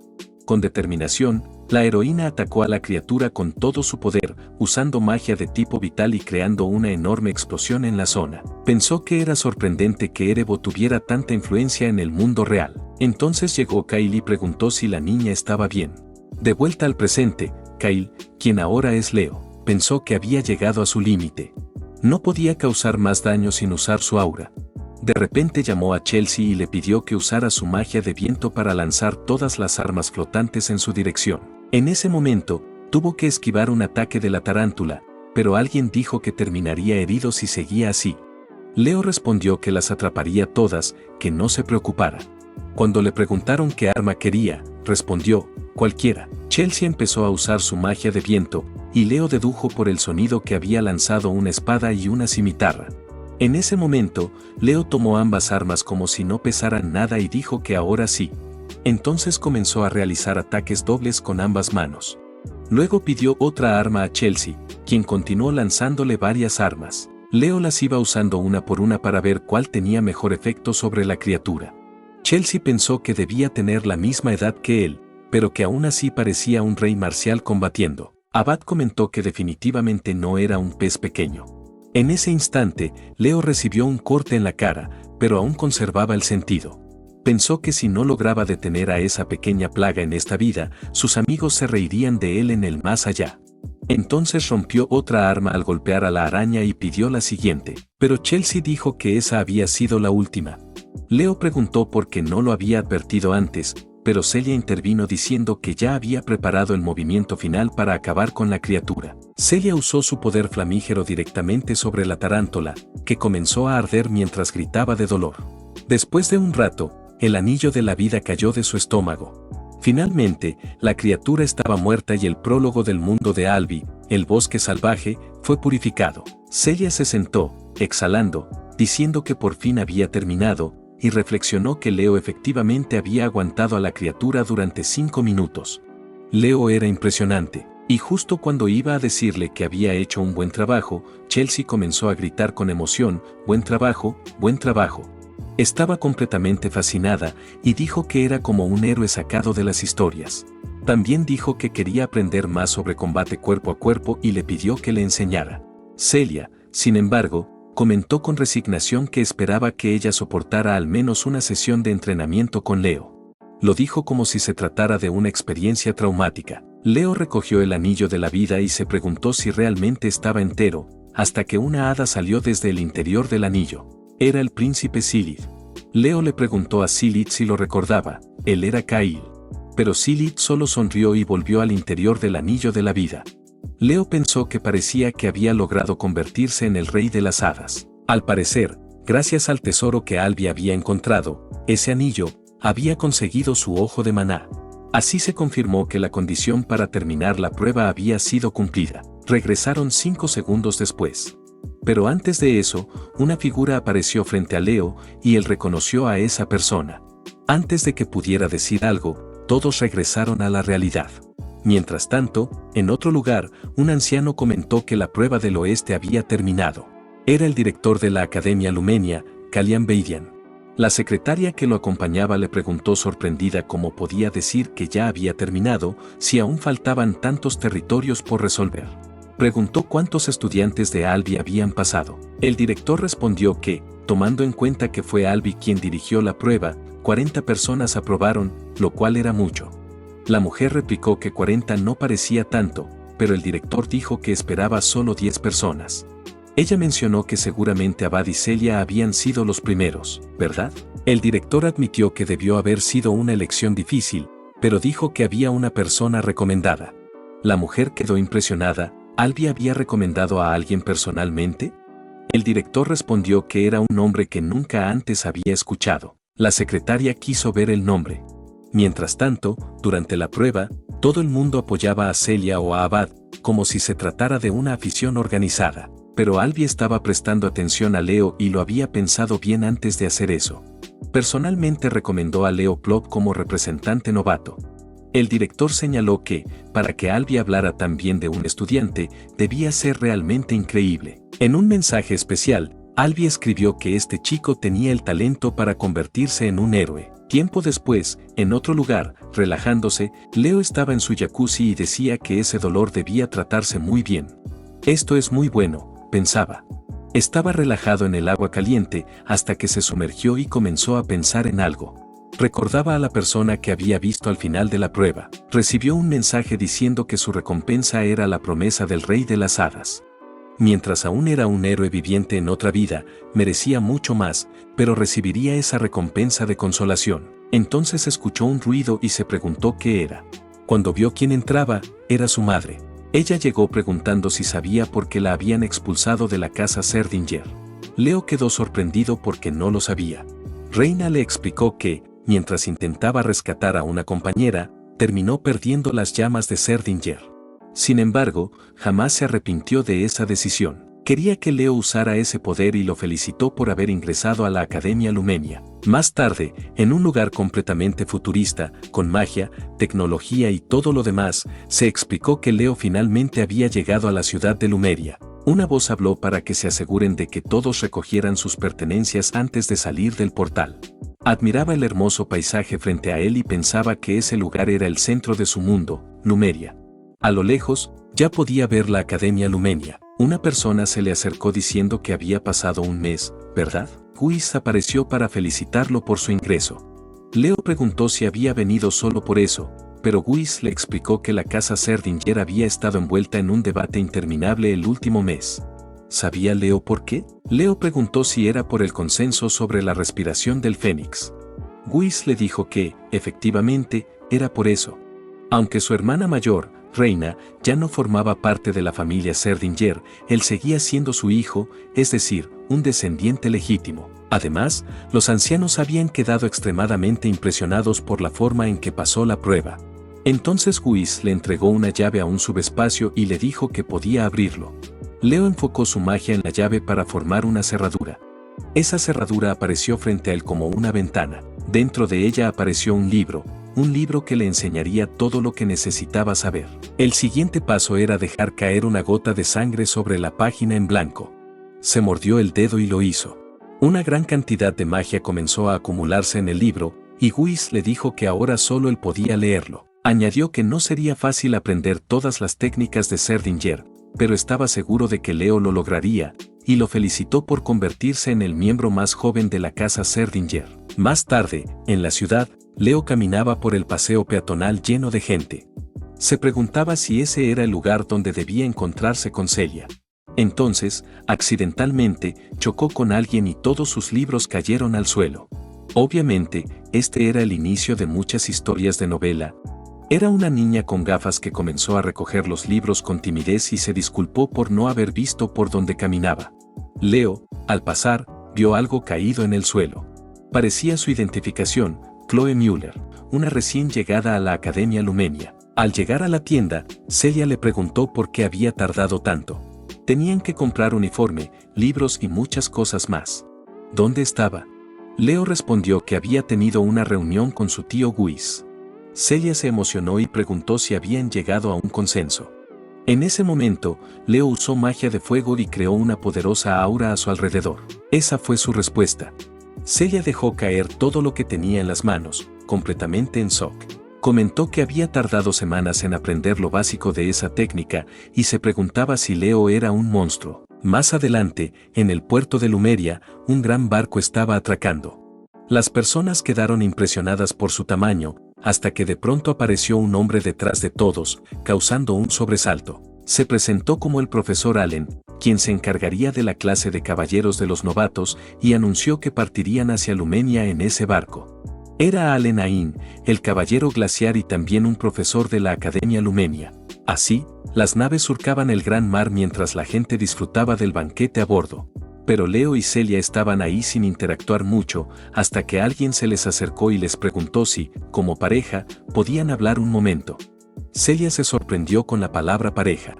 Con determinación, la heroína atacó a la criatura con todo su poder, usando magia de tipo vital y creando una enorme explosión en la zona. Pensó que era sorprendente que Erebo tuviera tanta influencia en el mundo real. Entonces llegó Kyle y preguntó si la niña estaba bien. De vuelta al presente, Kyle, quien ahora es Leo, pensó que había llegado a su límite. No podía causar más daño sin usar su aura. De repente llamó a Chelsea y le pidió que usara su magia de viento para lanzar todas las armas flotantes en su dirección. En ese momento, tuvo que esquivar un ataque de la tarántula, pero alguien dijo que terminaría herido si seguía así. Leo respondió que las atraparía todas, que no se preocupara. Cuando le preguntaron qué arma quería, respondió, cualquiera. Chelsea empezó a usar su magia de viento, y Leo dedujo por el sonido que había lanzado una espada y una cimitarra. En ese momento, Leo tomó ambas armas como si no pesaran nada y dijo que ahora sí. Entonces comenzó a realizar ataques dobles con ambas manos. Luego pidió otra arma a Chelsea, quien continuó lanzándole varias armas. Leo las iba usando una por una para ver cuál tenía mejor efecto sobre la criatura. Chelsea pensó que debía tener la misma edad que él, pero que aún así parecía un rey marcial combatiendo. Abad comentó que definitivamente no era un pez pequeño. En ese instante, Leo recibió un corte en la cara, pero aún conservaba el sentido. Pensó que si no lograba detener a esa pequeña plaga en esta vida, sus amigos se reirían de él en el más allá. Entonces rompió otra arma al golpear a la araña y pidió la siguiente, pero Chelsea dijo que esa había sido la última. Leo preguntó por qué no lo había advertido antes, pero Celia intervino diciendo que ya había preparado el movimiento final para acabar con la criatura. Celia usó su poder flamígero directamente sobre la tarántula, que comenzó a arder mientras gritaba de dolor. Después de un rato, el anillo de la vida cayó de su estómago. Finalmente, la criatura estaba muerta y el prólogo del mundo de Albi, el bosque salvaje, fue purificado. Celia se sentó, exhalando, diciendo que por fin había terminado, y reflexionó que Leo efectivamente había aguantado a la criatura durante 5 minutos. Leo era impresionante, y justo cuando iba a decirle que había hecho un buen trabajo, Chelsea comenzó a gritar con emoción, buen trabajo, buen trabajo. Estaba completamente fascinada y dijo que era como un héroe sacado de las historias. También dijo que quería aprender más sobre combate cuerpo a cuerpo y le pidió que le enseñara. Celia, sin embargo, comentó con resignación que esperaba que ella soportara al menos una sesión de entrenamiento con Leo. Lo dijo como si se tratara de una experiencia traumática. Leo recogió el anillo de la vida y se preguntó si realmente estaba entero, hasta que una hada salió desde el interior del anillo. Era el príncipe Silith. Leo le preguntó a Silith si lo recordaba, él era Kail. Pero Silith solo sonrió y volvió al interior del anillo de la vida. Leo pensó que parecía que había logrado convertirse en el rey de las hadas. Al parecer, gracias al tesoro que Albi había encontrado, ese anillo había conseguido su ojo de maná. Así se confirmó que la condición para terminar la prueba había sido cumplida. Regresaron 5 segundos después. Pero antes de eso, una figura apareció frente a Leo y él reconoció a esa persona. Antes de que pudiera decir algo, todos regresaron a la realidad. Mientras tanto, en otro lugar, un anciano comentó que la prueba del oeste había terminado. Era el director de la Academia Lumenia, Kalian Beidian. La secretaria que lo acompañaba le preguntó sorprendida cómo podía decir que ya había terminado si aún faltaban tantos territorios por resolver. Preguntó cuántos estudiantes de Albi habían pasado. El director respondió que, tomando en cuenta que fue Albi quien dirigió la prueba, 40 personas aprobaron, lo cual era mucho. La mujer replicó que 40 no parecía tanto, pero el director dijo que esperaba solo 10 personas. Ella mencionó que seguramente Abad y Celia habían sido los primeros, ¿verdad? El director admitió que debió haber sido una elección difícil, pero dijo que había una persona recomendada. La mujer quedó impresionada. ¿Albi había recomendado a alguien personalmente? El director respondió que era un nombre que nunca antes había escuchado. La secretaria quiso ver el nombre. Mientras tanto, durante la prueba, todo el mundo apoyaba a Celia o a Abad, como si se tratara de una afición organizada. Pero Albi estaba prestando atención a Leo y lo había pensado bien antes de hacer eso. Personalmente recomendó a Leo Plop como representante novato. El director señaló que, para que Albi hablara tan bien de un estudiante, debía ser realmente increíble. En un mensaje especial, Albi escribió que este chico tenía el talento para convertirse en un héroe. Tiempo después, en otro lugar, relajándose, Leo estaba en su jacuzzi y decía que ese dolor debía tratarse muy bien. Esto es muy bueno, pensaba. Estaba relajado en el agua caliente hasta que se sumergió y comenzó a pensar en algo. Recordaba a la persona que había visto al final de la prueba. Recibió un mensaje diciendo que su recompensa era la promesa del rey de las hadas. Mientras aún era un héroe viviente en otra vida, merecía mucho más, pero recibiría esa recompensa de consolación. Entonces escuchó un ruido y se preguntó qué era. Cuando vio quién entraba, era su madre. Ella llegó preguntando si sabía por qué la habían expulsado de la casa Serdinger. Leo quedó sorprendido porque no lo sabía. Reina le explicó que, mientras intentaba rescatar a una compañera, terminó perdiendo las llamas de Serdinger. Sin embargo, jamás se arrepintió de esa decisión. Quería que Leo usara ese poder y lo felicitó por haber ingresado a la Academia Lumenia. Más tarde, en un lugar completamente futurista, con magia, tecnología y todo lo demás, se explicó que Leo finalmente había llegado a la ciudad de Lumeria. Una voz habló para que se aseguren de que todos recogieran sus pertenencias antes de salir del portal. Admiraba el hermoso paisaje frente a él y pensaba que ese lugar era el centro de su mundo, Lumeria. A lo lejos, ya podía ver la Academia Lumenia. Una persona se le acercó diciendo que había pasado un mes, ¿verdad? Whis apareció para felicitarlo por su ingreso. Leo preguntó si había venido solo por eso, pero Whis le explicó que la casa Serdinger había estado envuelta en un debate interminable el último mes. ¿Sabía Leo por qué? Leo preguntó si era por el consenso sobre la respiración del Fénix. Whis le dijo que, efectivamente, era por eso. Aunque su hermana mayor, Reina, ya no formaba parte de la familia Serdinger, él seguía siendo su hijo, es decir, un descendiente legítimo. Además, los ancianos habían quedado extremadamente impresionados por la forma en que pasó la prueba. Entonces Whis le entregó una llave a un subespacio y le dijo que podía abrirlo. Leo enfocó su magia en la llave para formar una cerradura. Esa cerradura apareció frente a él como una ventana. Dentro de ella apareció un libro que le enseñaría todo lo que necesitaba saber. El siguiente paso era dejar caer una gota de sangre sobre la página en blanco. Se mordió el dedo y lo hizo. Una gran cantidad de magia comenzó a acumularse en el libro, y Whis le dijo que ahora solo él podía leerlo. Añadió que no sería fácil aprender todas las técnicas de Serdinger, pero estaba seguro de que Leo lo lograría, y lo felicitó por convertirse en el miembro más joven de la casa Serdinger. Más tarde, en la ciudad, Leo caminaba por el paseo peatonal lleno de gente. Se preguntaba si ese era el lugar donde debía encontrarse con Celia. Entonces, accidentalmente, chocó con alguien y todos sus libros cayeron al suelo. Obviamente, este era el inicio de muchas historias de novela. Era una niña con gafas que comenzó a recoger los libros con timidez y se disculpó por no haber visto por dónde caminaba. Leo, al pasar, vio algo caído en el suelo. Parecía su identificación, Chloe Müller, una recién llegada a la Academia Lumenia. Al llegar a la tienda, Celia le preguntó por qué había tardado tanto. Tenían que comprar uniforme, libros y muchas cosas más. ¿Dónde estaba? Leo respondió que había tenido una reunión con su tío Whis. Celia se emocionó y preguntó si habían llegado a un consenso. En ese momento, Leo usó magia de fuego y creó una poderosa aura a su alrededor. Esa fue su respuesta. Celia dejó caer todo lo que tenía en las manos, completamente en shock. Comentó que había tardado semanas en aprender lo básico de esa técnica y se preguntaba si Leo era un monstruo. Más adelante, en el puerto de Lumeria, un gran barco estaba atracando. Las personas quedaron impresionadas por su tamaño, hasta que de pronto apareció un hombre detrás de todos, causando un sobresalto. Se presentó como el profesor Allen, quien se encargaría de la clase de caballeros de los novatos, y anunció que partirían hacia Lumenia en ese barco. Era Allen Ain, el caballero glaciar y también un profesor de la Academia Lumenia. Así, las naves surcaban el gran mar mientras la gente disfrutaba del banquete a bordo. Pero Leo y Celia estaban ahí sin interactuar mucho, hasta que alguien se les acercó y les preguntó si, como pareja, podían hablar un momento. Celia se sorprendió con la palabra pareja.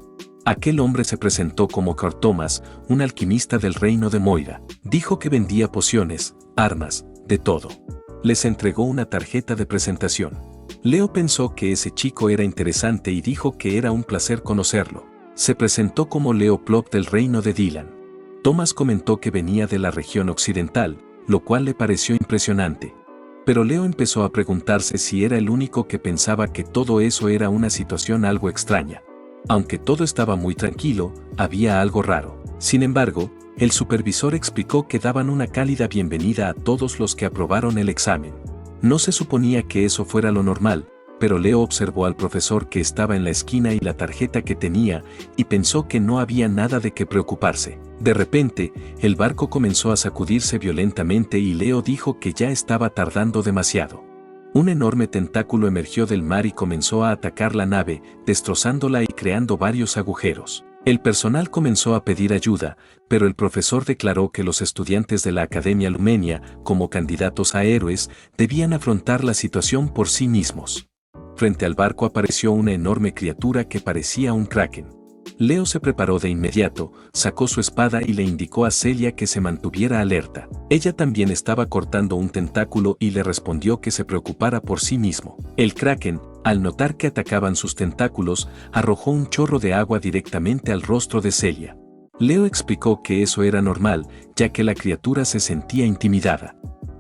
Aquel hombre se presentó como Carl Thomas, un alquimista del reino de Moira. Dijo que vendía pociones, armas, de todo. Les entregó una tarjeta de presentación. Leo pensó que ese chico era interesante y dijo que era un placer conocerlo. Se presentó como Leo Plop del reino de Dylan. Thomas comentó que venía de la región occidental, lo cual le pareció impresionante. Pero Leo empezó a preguntarse si era el único que pensaba que todo eso era una situación algo extraña. Aunque todo estaba muy tranquilo, había algo raro. Sin embargo, el supervisor explicó que daban una cálida bienvenida a todos los que aprobaron el examen. No se suponía que eso fuera lo normal, pero Leo observó al profesor que estaba en la esquina y la tarjeta que tenía, y pensó que no había nada de qué preocuparse. De repente, el barco comenzó a sacudirse violentamente y Leo dijo que ya estaba tardando demasiado. Un enorme tentáculo emergió del mar y comenzó a atacar la nave, destrozándola y creando varios agujeros. El personal comenzó a pedir ayuda, pero el profesor declaró que los estudiantes de la Academia Lumenia, como candidatos a héroes, debían afrontar la situación por sí mismos. Frente al barco apareció una enorme criatura que parecía un kraken. Leo se preparó de inmediato, sacó su espada y le indicó a Celia que se mantuviera alerta. Ella también estaba cortando un tentáculo y le respondió que se preocupara por sí mismo. El kraken, al notar que atacaban sus tentáculos, arrojó un chorro de agua directamente al rostro de Celia. Leo explicó que eso era normal, ya que la criatura se sentía intimidada.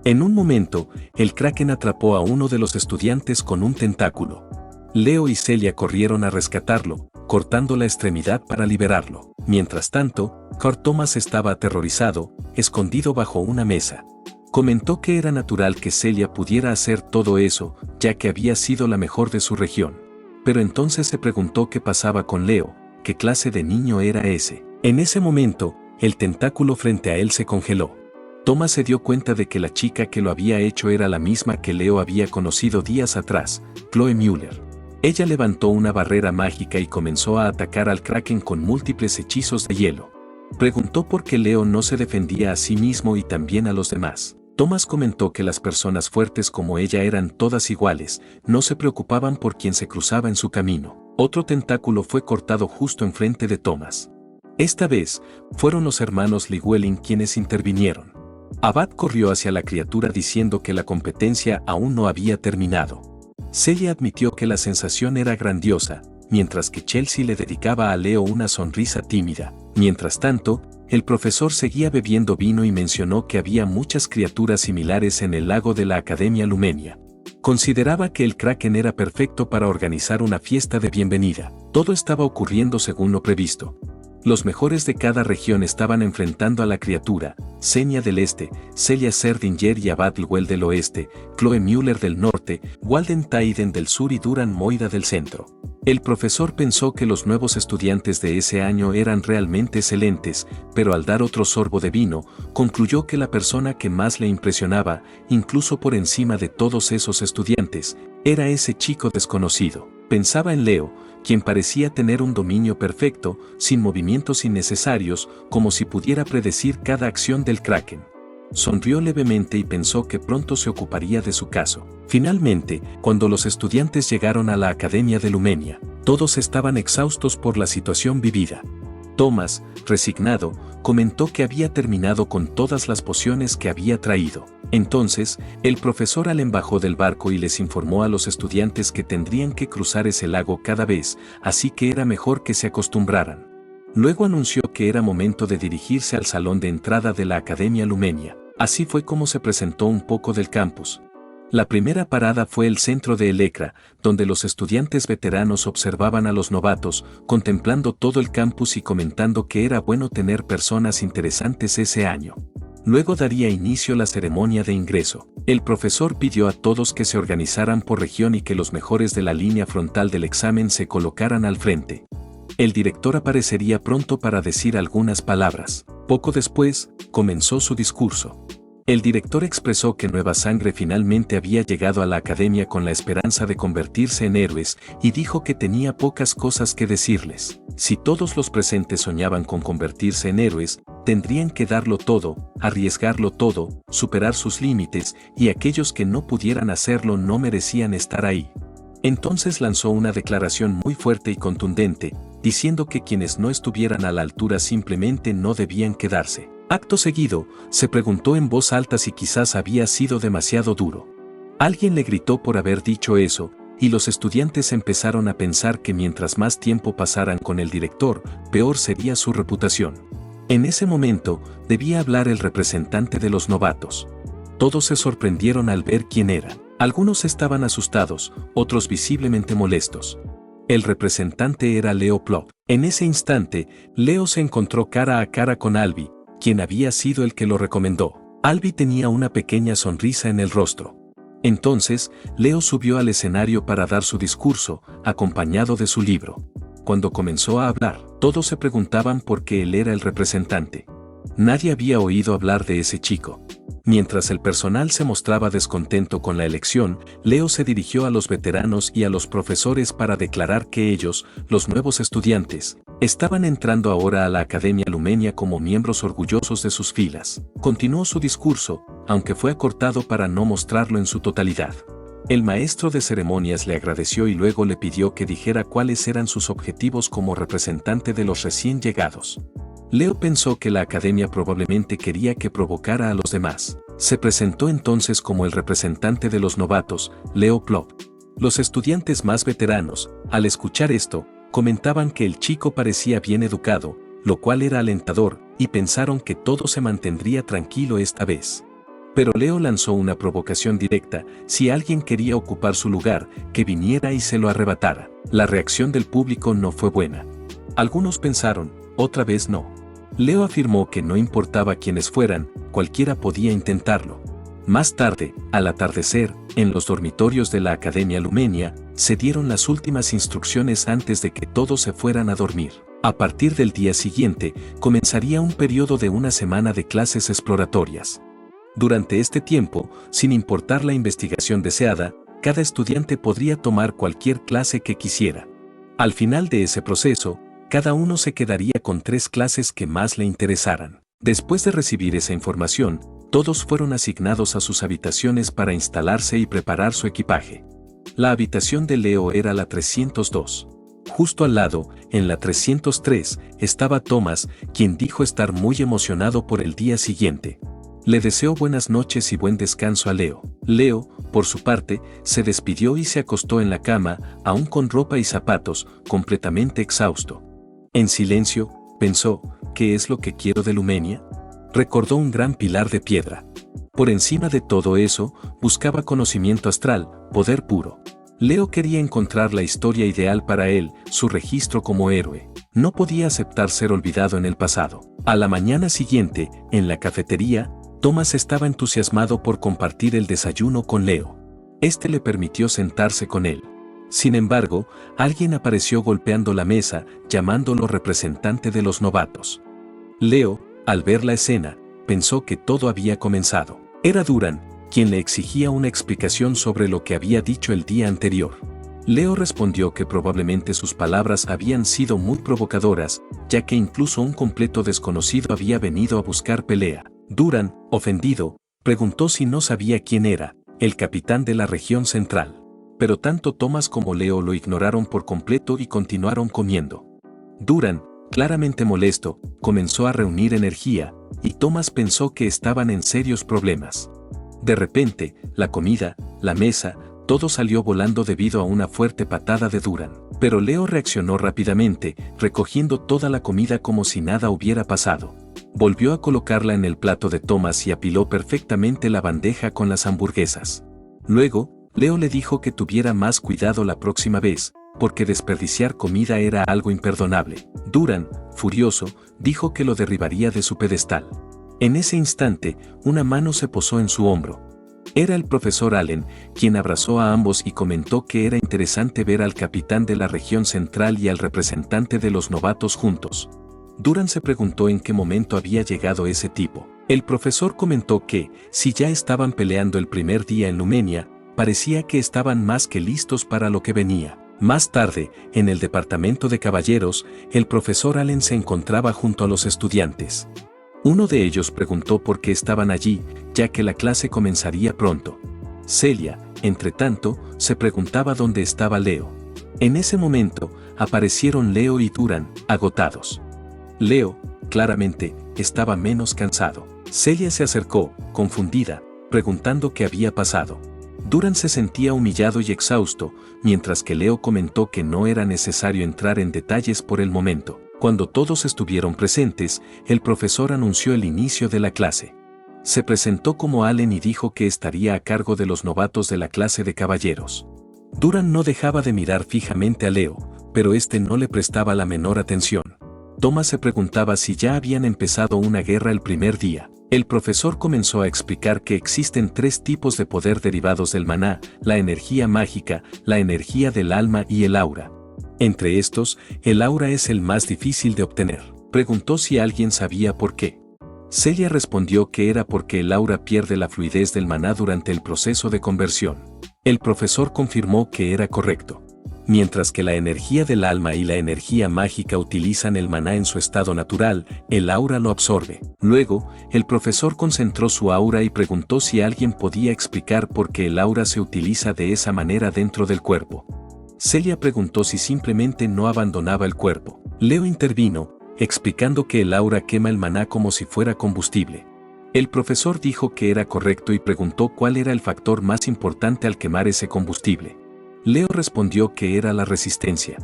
En un momento, el kraken atrapó a uno de los estudiantes con un tentáculo. Leo y Celia corrieron a rescatarlo, cortando la extremidad para liberarlo. Mientras tanto, Carl Thomas estaba aterrorizado, escondido bajo una mesa. Comentó que era natural que Celia pudiera hacer todo eso, ya que había sido la mejor de su región. Pero entonces se preguntó qué pasaba con Leo, qué clase de niño era ese. En ese momento, el tentáculo frente a él se congeló. Thomas se dio cuenta de que la chica que lo había hecho era la misma que Leo había conocido días atrás, Chloe Müller. Ella levantó una barrera mágica y comenzó a atacar al kraken con múltiples hechizos de hielo. Preguntó por qué Leo no se defendía a sí mismo y también a los demás. Thomas comentó que las personas fuertes como ella eran todas iguales, no se preocupaban por quien se cruzaba en su camino. Otro tentáculo fue cortado justo enfrente de Thomas. Esta vez, fueron los hermanos Llywelyn quienes intervinieron. Abad corrió hacia la criatura diciendo que la competencia aún no había terminado. Celia admitió que la sensación era grandiosa, mientras que Chelsea le dedicaba a Leo una sonrisa tímida. Mientras tanto, el profesor seguía bebiendo vino y mencionó que había muchas criaturas similares en el lago de la Academia Lumenia. Consideraba que el kraken era perfecto para organizar una fiesta de bienvenida. Todo estaba ocurriendo según lo previsto. Los mejores de cada región estaban enfrentando a la criatura, Senia del Este, Celia Serdinger y Abad Llywelyn del Oeste, Chloe Müller del Norte, Walden Tayden del Sur y Duran Moida del Centro. El profesor pensó que los nuevos estudiantes de ese año eran realmente excelentes, pero al dar otro sorbo de vino, concluyó que la persona que más le impresionaba, incluso por encima de todos esos estudiantes, era ese chico desconocido. Pensaba en Leo, quien parecía tener un dominio perfecto, sin movimientos innecesarios, como si pudiera predecir cada acción del kraken. Sonrió levemente y pensó que pronto se ocuparía de su caso. Finalmente, cuando los estudiantes llegaron a la Academia de Lumenia, todos estaban exhaustos por la situación vivida. Thomas, resignado, comentó que había terminado con todas las pociones que había traído. Entonces, el profesor Allen bajó del barco y les informó a los estudiantes que tendrían que cruzar ese lago cada vez, así que era mejor que se acostumbraran. Luego anunció que era momento de dirigirse al salón de entrada de la Academia Lumenia. Así fue como se presentó un poco del campus. La primera parada fue el centro de Electra, donde los estudiantes veteranos observaban a los novatos, contemplando todo el campus y comentando que era bueno tener personas interesantes ese año. Luego daría inicio la ceremonia de ingreso. El profesor pidió a todos que se organizaran por región y que los mejores de la línea frontal del examen se colocaran al frente. El director aparecería pronto para decir algunas palabras. Poco después, comenzó su discurso. El director expresó que Nueva Sangre finalmente había llegado a la academia con la esperanza de convertirse en héroes y dijo que tenía pocas cosas que decirles. Si todos los presentes soñaban con convertirse en héroes, tendrían que darlo todo, arriesgarlo todo, superar sus límites, y aquellos que no pudieran hacerlo no merecían estar ahí. Entonces lanzó una declaración muy fuerte y contundente, diciendo que quienes no estuvieran a la altura simplemente no debían quedarse. Acto seguido, se preguntó en voz alta si quizás había sido demasiado duro. Alguien le gritó por haber dicho eso, y los estudiantes empezaron a pensar que mientras más tiempo pasaran con el director, peor sería su reputación. En ese momento, debía hablar el representante de los novatos. Todos se sorprendieron al ver quién era. Algunos estaban asustados, otros visiblemente molestos. El representante era Leo Plop. En ese instante, Leo se encontró cara a cara con Albi, quien había sido el que lo recomendó. Albi tenía una pequeña sonrisa en el rostro. Entonces, Leo subió al escenario para dar su discurso, acompañado de su libro. Cuando comenzó a hablar, todos se preguntaban por qué él era el representante. Nadie había oído hablar de ese chico. Mientras el personal se mostraba descontento con la elección, Leo se dirigió a los veteranos y a los profesores para declarar que ellos, los nuevos estudiantes, estaban entrando ahora a la Academia Lumenia como miembros orgullosos de sus filas. Continuó su discurso, aunque fue acortado para no mostrarlo en su totalidad. El maestro de ceremonias le agradeció y luego le pidió que dijera cuáles eran sus objetivos como representante de los recién llegados. Leo pensó que la academia probablemente quería que provocara a los demás. Se presentó entonces como el representante de los novatos, Leo Plop. Los estudiantes más veteranos, al escuchar esto, comentaban que el chico parecía bien educado, lo cual era alentador, y pensaron que todo se mantendría tranquilo esta vez. Pero Leo lanzó una provocación directa: si alguien quería ocupar su lugar, que viniera y se lo arrebatara. La reacción del público no fue buena. Algunos pensaron, otra vez no. Leo afirmó que no importaba quiénes fueran, cualquiera podía intentarlo. Más tarde, al atardecer, en los dormitorios de la Academia Lumenia, se dieron las últimas instrucciones antes de que todos se fueran a dormir. A partir del día siguiente, comenzaría un periodo de una semana de clases exploratorias. Durante este tiempo, sin importar la investigación deseada, cada estudiante podría tomar cualquier clase que quisiera. Al final de ese proceso, cada uno se quedaría con 3 clases que más le interesaran. Después de recibir esa información, todos fueron asignados a sus habitaciones para instalarse y preparar su equipaje. La habitación de Leo era la 302. Justo al lado, en la 303, estaba Thomas, quien dijo estar muy emocionado por el día siguiente. Le deseó buenas noches y buen descanso a Leo. Leo, por su parte, se despidió y se acostó en la cama, aún con ropa y zapatos, completamente exhausto. En silencio, pensó, ¿qué es lo que quiero de Lumenia? Recordó un gran pilar de piedra. Por encima de todo eso, buscaba conocimiento astral, poder puro. Leo quería encontrar la historia ideal para él, su registro como héroe. No podía aceptar ser olvidado en el pasado. A la mañana siguiente, en la cafetería, Thomas estaba entusiasmado por compartir el desayuno con Leo. Este le permitió sentarse con él. Sin embargo, alguien apareció golpeando la mesa, llamándolo representante de los novatos. Leo, al ver la escena, pensó que todo había comenzado. Era Duran, quien le exigía una explicación sobre lo que había dicho el día anterior. Leo respondió que probablemente sus palabras habían sido muy provocadoras, ya que incluso un completo desconocido había venido a buscar pelea. Duran, ofendido, preguntó si no sabía quién era, el capitán de la región central. Pero tanto Thomas como Leo lo ignoraron por completo y continuaron comiendo. Duran, claramente molesto, comenzó a reunir energía, y Thomas pensó que estaban en serios problemas. De repente, la comida, la mesa, todo salió volando debido a una fuerte patada de Duran. Pero Leo reaccionó rápidamente, recogiendo toda la comida como si nada hubiera pasado. Volvió a colocarla en el plato de Thomas y apiló perfectamente la bandeja con las hamburguesas. Luego, Leo le dijo que tuviera más cuidado la próxima vez, porque desperdiciar comida era algo imperdonable. Duran, furioso, dijo que lo derribaría de su pedestal. En ese instante, una mano se posó en su hombro. Era el profesor Allen, quien abrazó a ambos y comentó que era interesante ver al capitán de la región central y al representante de los novatos juntos. Duran se preguntó en qué momento había llegado ese tipo. El profesor comentó que, si ya estaban peleando el primer día en Lumenia, parecía que estaban más que listos para lo que venía. Más tarde, en el departamento de caballeros, el profesor Allen se encontraba junto a los estudiantes. Uno de ellos preguntó por qué estaban allí, ya que la clase comenzaría pronto. Celia, entre tanto, se preguntaba dónde estaba Leo. En ese momento, aparecieron Leo y Duran, agotados. Leo, claramente, estaba menos cansado. Celia se acercó, confundida, preguntando qué había pasado. Duran se sentía humillado y exhausto, mientras que Leo comentó que no era necesario entrar en detalles por el momento. Cuando todos estuvieron presentes, el profesor anunció el inicio de la clase. Se presentó como Allen y dijo que estaría a cargo de los novatos de la clase de caballeros. Duran no dejaba de mirar fijamente a Leo, pero este no le prestaba la menor atención. Thomas se preguntaba si ya habían empezado una guerra el primer día. El profesor comenzó a explicar que existen 3 tipos de poder derivados del maná: la energía mágica, la energía del alma y el aura. Entre estos, el aura es el más difícil de obtener. Preguntó si alguien sabía por qué. Celia respondió que era porque el aura pierde la fluidez del maná durante el proceso de conversión. El profesor confirmó que era correcto. Mientras que la energía del alma y la energía mágica utilizan el maná en su estado natural, el aura lo absorbe. Luego, el profesor concentró su aura y preguntó si alguien podía explicar por qué el aura se utiliza de esa manera dentro del cuerpo. Celia preguntó si simplemente no abandonaba el cuerpo. Leo intervino, explicando que el aura quema el maná como si fuera combustible. El profesor dijo que era correcto y preguntó cuál era el factor más importante al quemar ese combustible. Leo respondió que era la resistencia.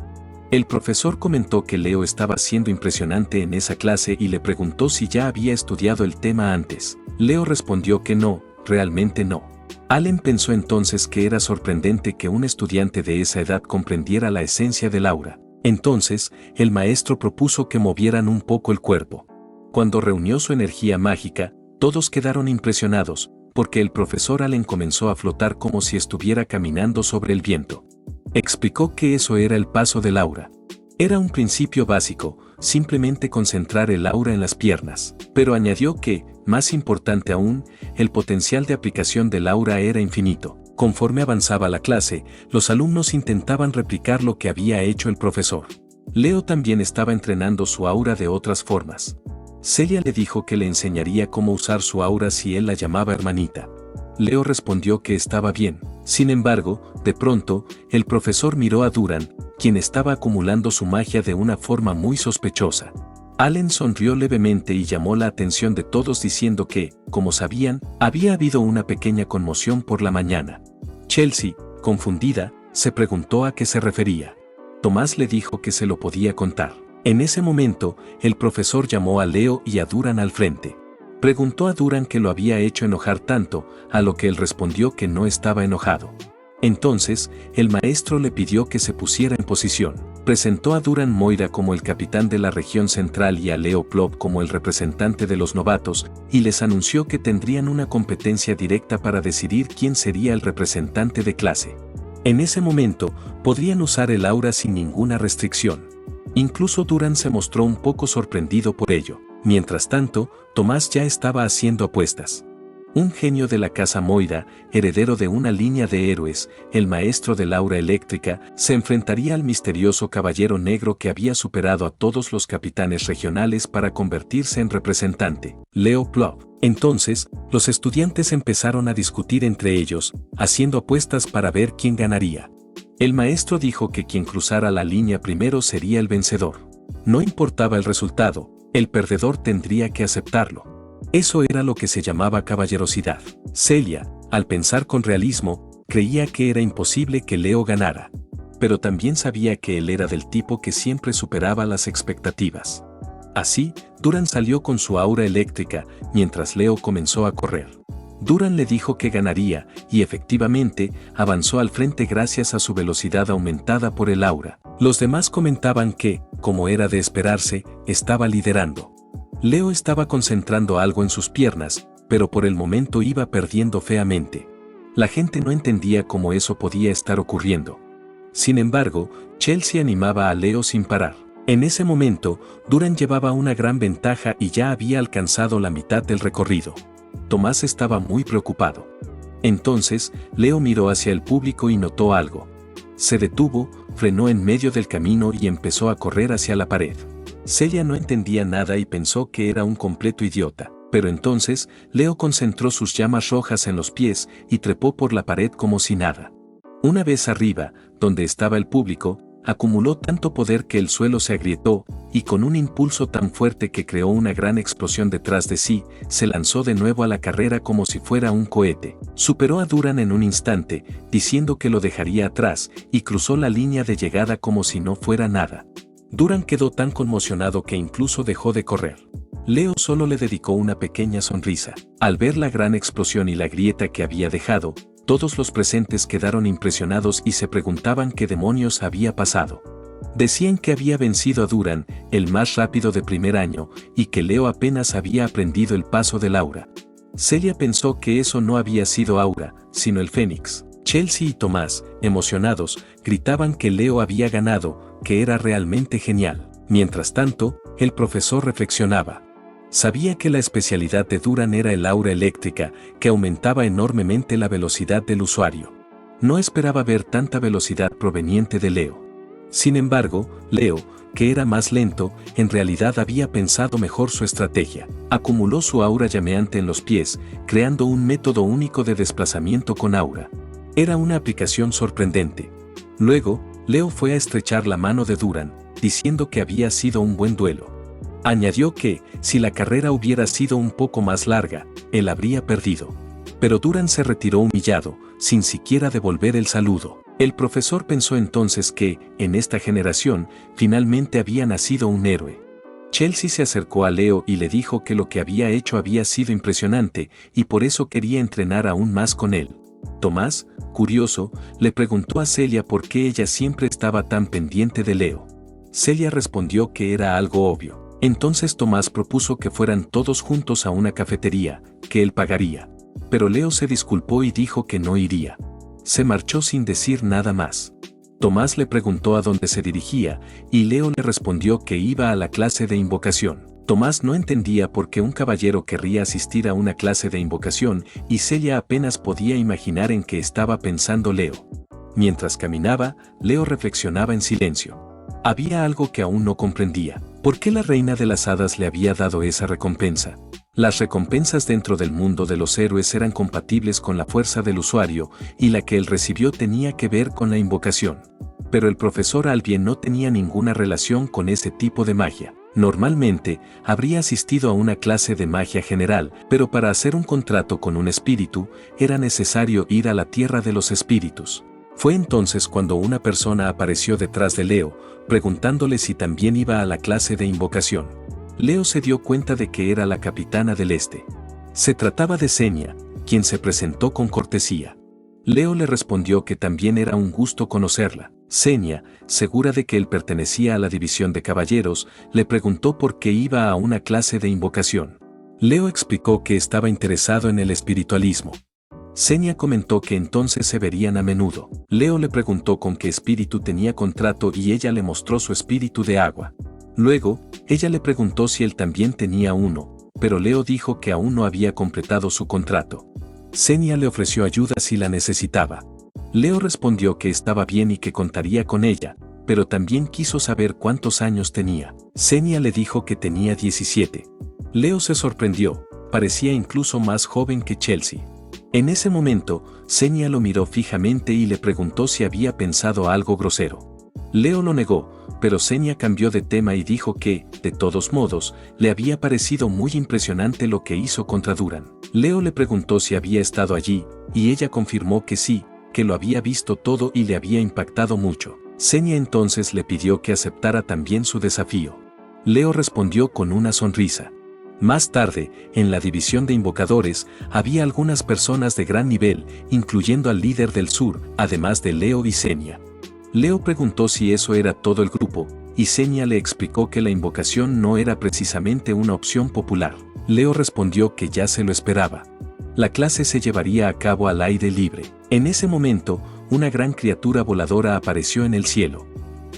El profesor comentó que Leo estaba siendo impresionante en esa clase y le preguntó si ya había estudiado el tema antes. Leo respondió que no, realmente no. Allen pensó entonces que era sorprendente que un estudiante de esa edad comprendiera la esencia del aura. Entonces, el maestro propuso que movieran un poco el cuerpo. Cuando reunió su energía mágica, todos quedaron impresionados, porque el profesor Allen comenzó a flotar como si estuviera caminando sobre el viento. Explicó que eso era el paso del aura. Era un principio básico, simplemente concentrar el aura en las piernas, pero añadió que, más importante aún, el potencial de aplicación del aura era infinito. Conforme avanzaba la clase, los alumnos intentaban replicar lo que había hecho el profesor. Leo también estaba entrenando su aura de otras formas. Celia le dijo que le enseñaría cómo usar su aura si él la llamaba hermanita. Leo respondió que estaba bien. Sin embargo, de pronto, el profesor miró a Duran, quien estaba acumulando su magia de una forma muy sospechosa. Allen sonrió levemente y llamó la atención de todos diciendo que, como sabían, había habido una pequeña conmoción por la mañana. Chelsea, confundida, se preguntó a qué se refería. Tomás le dijo que se lo podía contar. En ese momento, el profesor llamó a Leo y a Duran al frente. Preguntó a Duran qué lo había hecho enojar tanto, a lo que él respondió que no estaba enojado. Entonces, el maestro le pidió que se pusiera en posición. Presentó a Duran Moira como el capitán de la región central y a Leo Plop como el representante de los novatos, y les anunció que tendrían una competencia directa para decidir quién sería el representante de clase. En ese momento, podrían usar el aura sin ninguna restricción. Incluso Duran se mostró un poco sorprendido por ello. Mientras tanto, Tomás ya estaba haciendo apuestas. Un genio de la casa Moira, heredero de una línea de héroes, el maestro del aura eléctrica, se enfrentaría al misterioso caballero negro que había superado a todos los capitanes regionales para convertirse en representante, Leo Plop. Entonces, los estudiantes empezaron a discutir entre ellos, haciendo apuestas para ver quién ganaría. El maestro dijo que quien cruzara la línea primero sería el vencedor. No importaba el resultado, el perdedor tendría que aceptarlo. Eso era lo que se llamaba caballerosidad. Celia, al pensar con realismo, creía que era imposible que Leo ganara. Pero también sabía que él era del tipo que siempre superaba las expectativas. Así, Duran salió con su aura eléctrica, mientras Leo comenzó a correr. Duran le dijo que ganaría, y efectivamente, avanzó al frente gracias a su velocidad aumentada por el aura. Los demás comentaban que, como era de esperarse, estaba liderando. Leo estaba concentrando algo en sus piernas, pero por el momento iba perdiendo feamente. La gente no entendía cómo eso podía estar ocurriendo. Sin embargo, Chelsea animaba a Leo sin parar. En ese momento, Duran llevaba una gran ventaja y ya había alcanzado la mitad del recorrido. Tomás estaba muy preocupado. Entonces, Leo miró hacia el público y notó algo. Se detuvo, frenó en medio del camino y empezó a correr hacia la pared. Celia no entendía nada y pensó que era un completo idiota, pero entonces, Leo concentró sus llamas rojas en los pies y trepó por la pared como si nada. Una vez arriba, donde estaba el público, acumuló tanto poder que el suelo se agrietó, y con un impulso tan fuerte que creó una gran explosión detrás de sí, se lanzó de nuevo a la carrera como si fuera un cohete. Superó a Duran en un instante, diciendo que lo dejaría atrás, y cruzó la línea de llegada como si no fuera nada. Duran quedó tan conmocionado que incluso dejó de correr. Leo solo le dedicó una pequeña sonrisa. Al ver la gran explosión y la grieta que había dejado, todos los presentes quedaron impresionados y se preguntaban qué demonios había pasado. Decían que había vencido a Duran, el más rápido de primer año, y que Leo apenas había aprendido el paso del aura. Celia pensó que eso no había sido aura, sino el Fénix. Chelsea y Tomás, emocionados, gritaban que Leo había ganado, que era realmente genial. Mientras tanto, el profesor reflexionaba. Sabía que la especialidad de Duran era el aura eléctrica, que aumentaba enormemente la velocidad del usuario. No esperaba ver tanta velocidad proveniente de Leo. Sin embargo, Leo, que era más lento, en realidad había pensado mejor su estrategia. Acumuló su aura llameante en los pies, creando un método único de desplazamiento con aura. Era una aplicación sorprendente. Luego, Leo fue a estrechar la mano de Duran, diciendo que había sido un buen duelo. Añadió que, si la carrera hubiera sido un poco más larga, él habría perdido. Pero Duran se retiró humillado, sin siquiera devolver el saludo. El profesor pensó entonces que, en esta generación, finalmente había nacido un héroe. Chelsea se acercó a Leo y le dijo que lo que había hecho había sido impresionante, y por eso quería entrenar aún más con él. Tomás, curioso, le preguntó a Celia por qué ella siempre estaba tan pendiente de Leo. Celia respondió que era algo obvio. Entonces Tomás propuso que fueran todos juntos a una cafetería, que él pagaría. Pero Leo se disculpó y dijo que no iría. Se marchó sin decir nada más. Tomás le preguntó a dónde se dirigía, y Leo le respondió que iba a la clase de invocación. Tomás no entendía por qué un caballero querría asistir a una clase de invocación, y Celia apenas podía imaginar en qué estaba pensando Leo. Mientras caminaba, Leo reflexionaba en silencio. Había algo que aún no comprendía. ¿Por qué la reina de las hadas le había dado esa recompensa? Las recompensas dentro del mundo de los héroes eran compatibles con la fuerza del usuario, y la que él recibió tenía que ver con la invocación. Pero el profesor Albion no tenía ninguna relación con ese tipo de magia. Normalmente, habría asistido a una clase de magia general, pero para hacer un contrato con un espíritu, era necesario ir a la tierra de los espíritus. Fue entonces cuando una persona apareció detrás de Leo, preguntándole si también iba a la clase de invocación. Leo se dio cuenta de que era la capitana del Este. Se trataba de Xenia, quien se presentó con cortesía. Leo le respondió que también era un gusto conocerla. Xenia, segura de que él pertenecía a la división de caballeros, le preguntó por qué iba a una clase de invocación. Leo explicó que estaba interesado en el espiritualismo. Xenia comentó que entonces se verían a menudo. Leo le preguntó con qué espíritu tenía contrato y ella le mostró su espíritu de agua. Luego, ella le preguntó si él también tenía uno, pero Leo dijo que aún no había completado su contrato. Xenia le ofreció ayuda si la necesitaba. Leo respondió que estaba bien y que contaría con ella, pero también quiso saber cuántos años tenía. Xenia le dijo que tenía 17. Leo se sorprendió, parecía incluso más joven que Chelsea. En ese momento, Xenia lo miró fijamente y le preguntó si había pensado algo grosero. Leo lo negó, pero Xenia cambió de tema y dijo que, de todos modos, le había parecido muy impresionante lo que hizo contra Duran. Leo le preguntó si había estado allí, y ella confirmó que sí, que lo había visto todo y le había impactado mucho. Xenia entonces le pidió que aceptara también su desafío. Leo respondió con una sonrisa. Más tarde, en la división de invocadores, había algunas personas de gran nivel, incluyendo al líder del sur, además de Leo y Xenia. Leo preguntó si eso era todo el grupo, y Xenia le explicó que la invocación no era precisamente una opción popular. Leo respondió que ya se lo esperaba. La clase se llevaría a cabo al aire libre. En ese momento, una gran criatura voladora apareció en el cielo.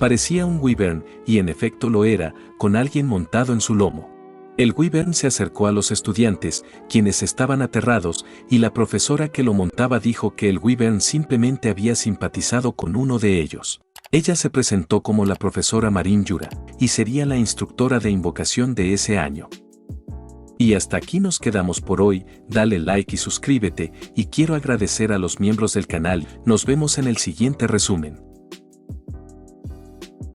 Parecía un wyvern, y en efecto lo era, con alguien montado en su lomo. El wyvern se acercó a los estudiantes, quienes estaban aterrados, y la profesora que lo montaba dijo que el wyvern simplemente había simpatizado con uno de ellos. Ella se presentó como la profesora Marin Yura, y sería la instructora de invocación de ese año. Y hasta aquí nos quedamos por hoy, dale like y suscríbete, y quiero agradecer a los miembros del canal, nos vemos en el siguiente resumen.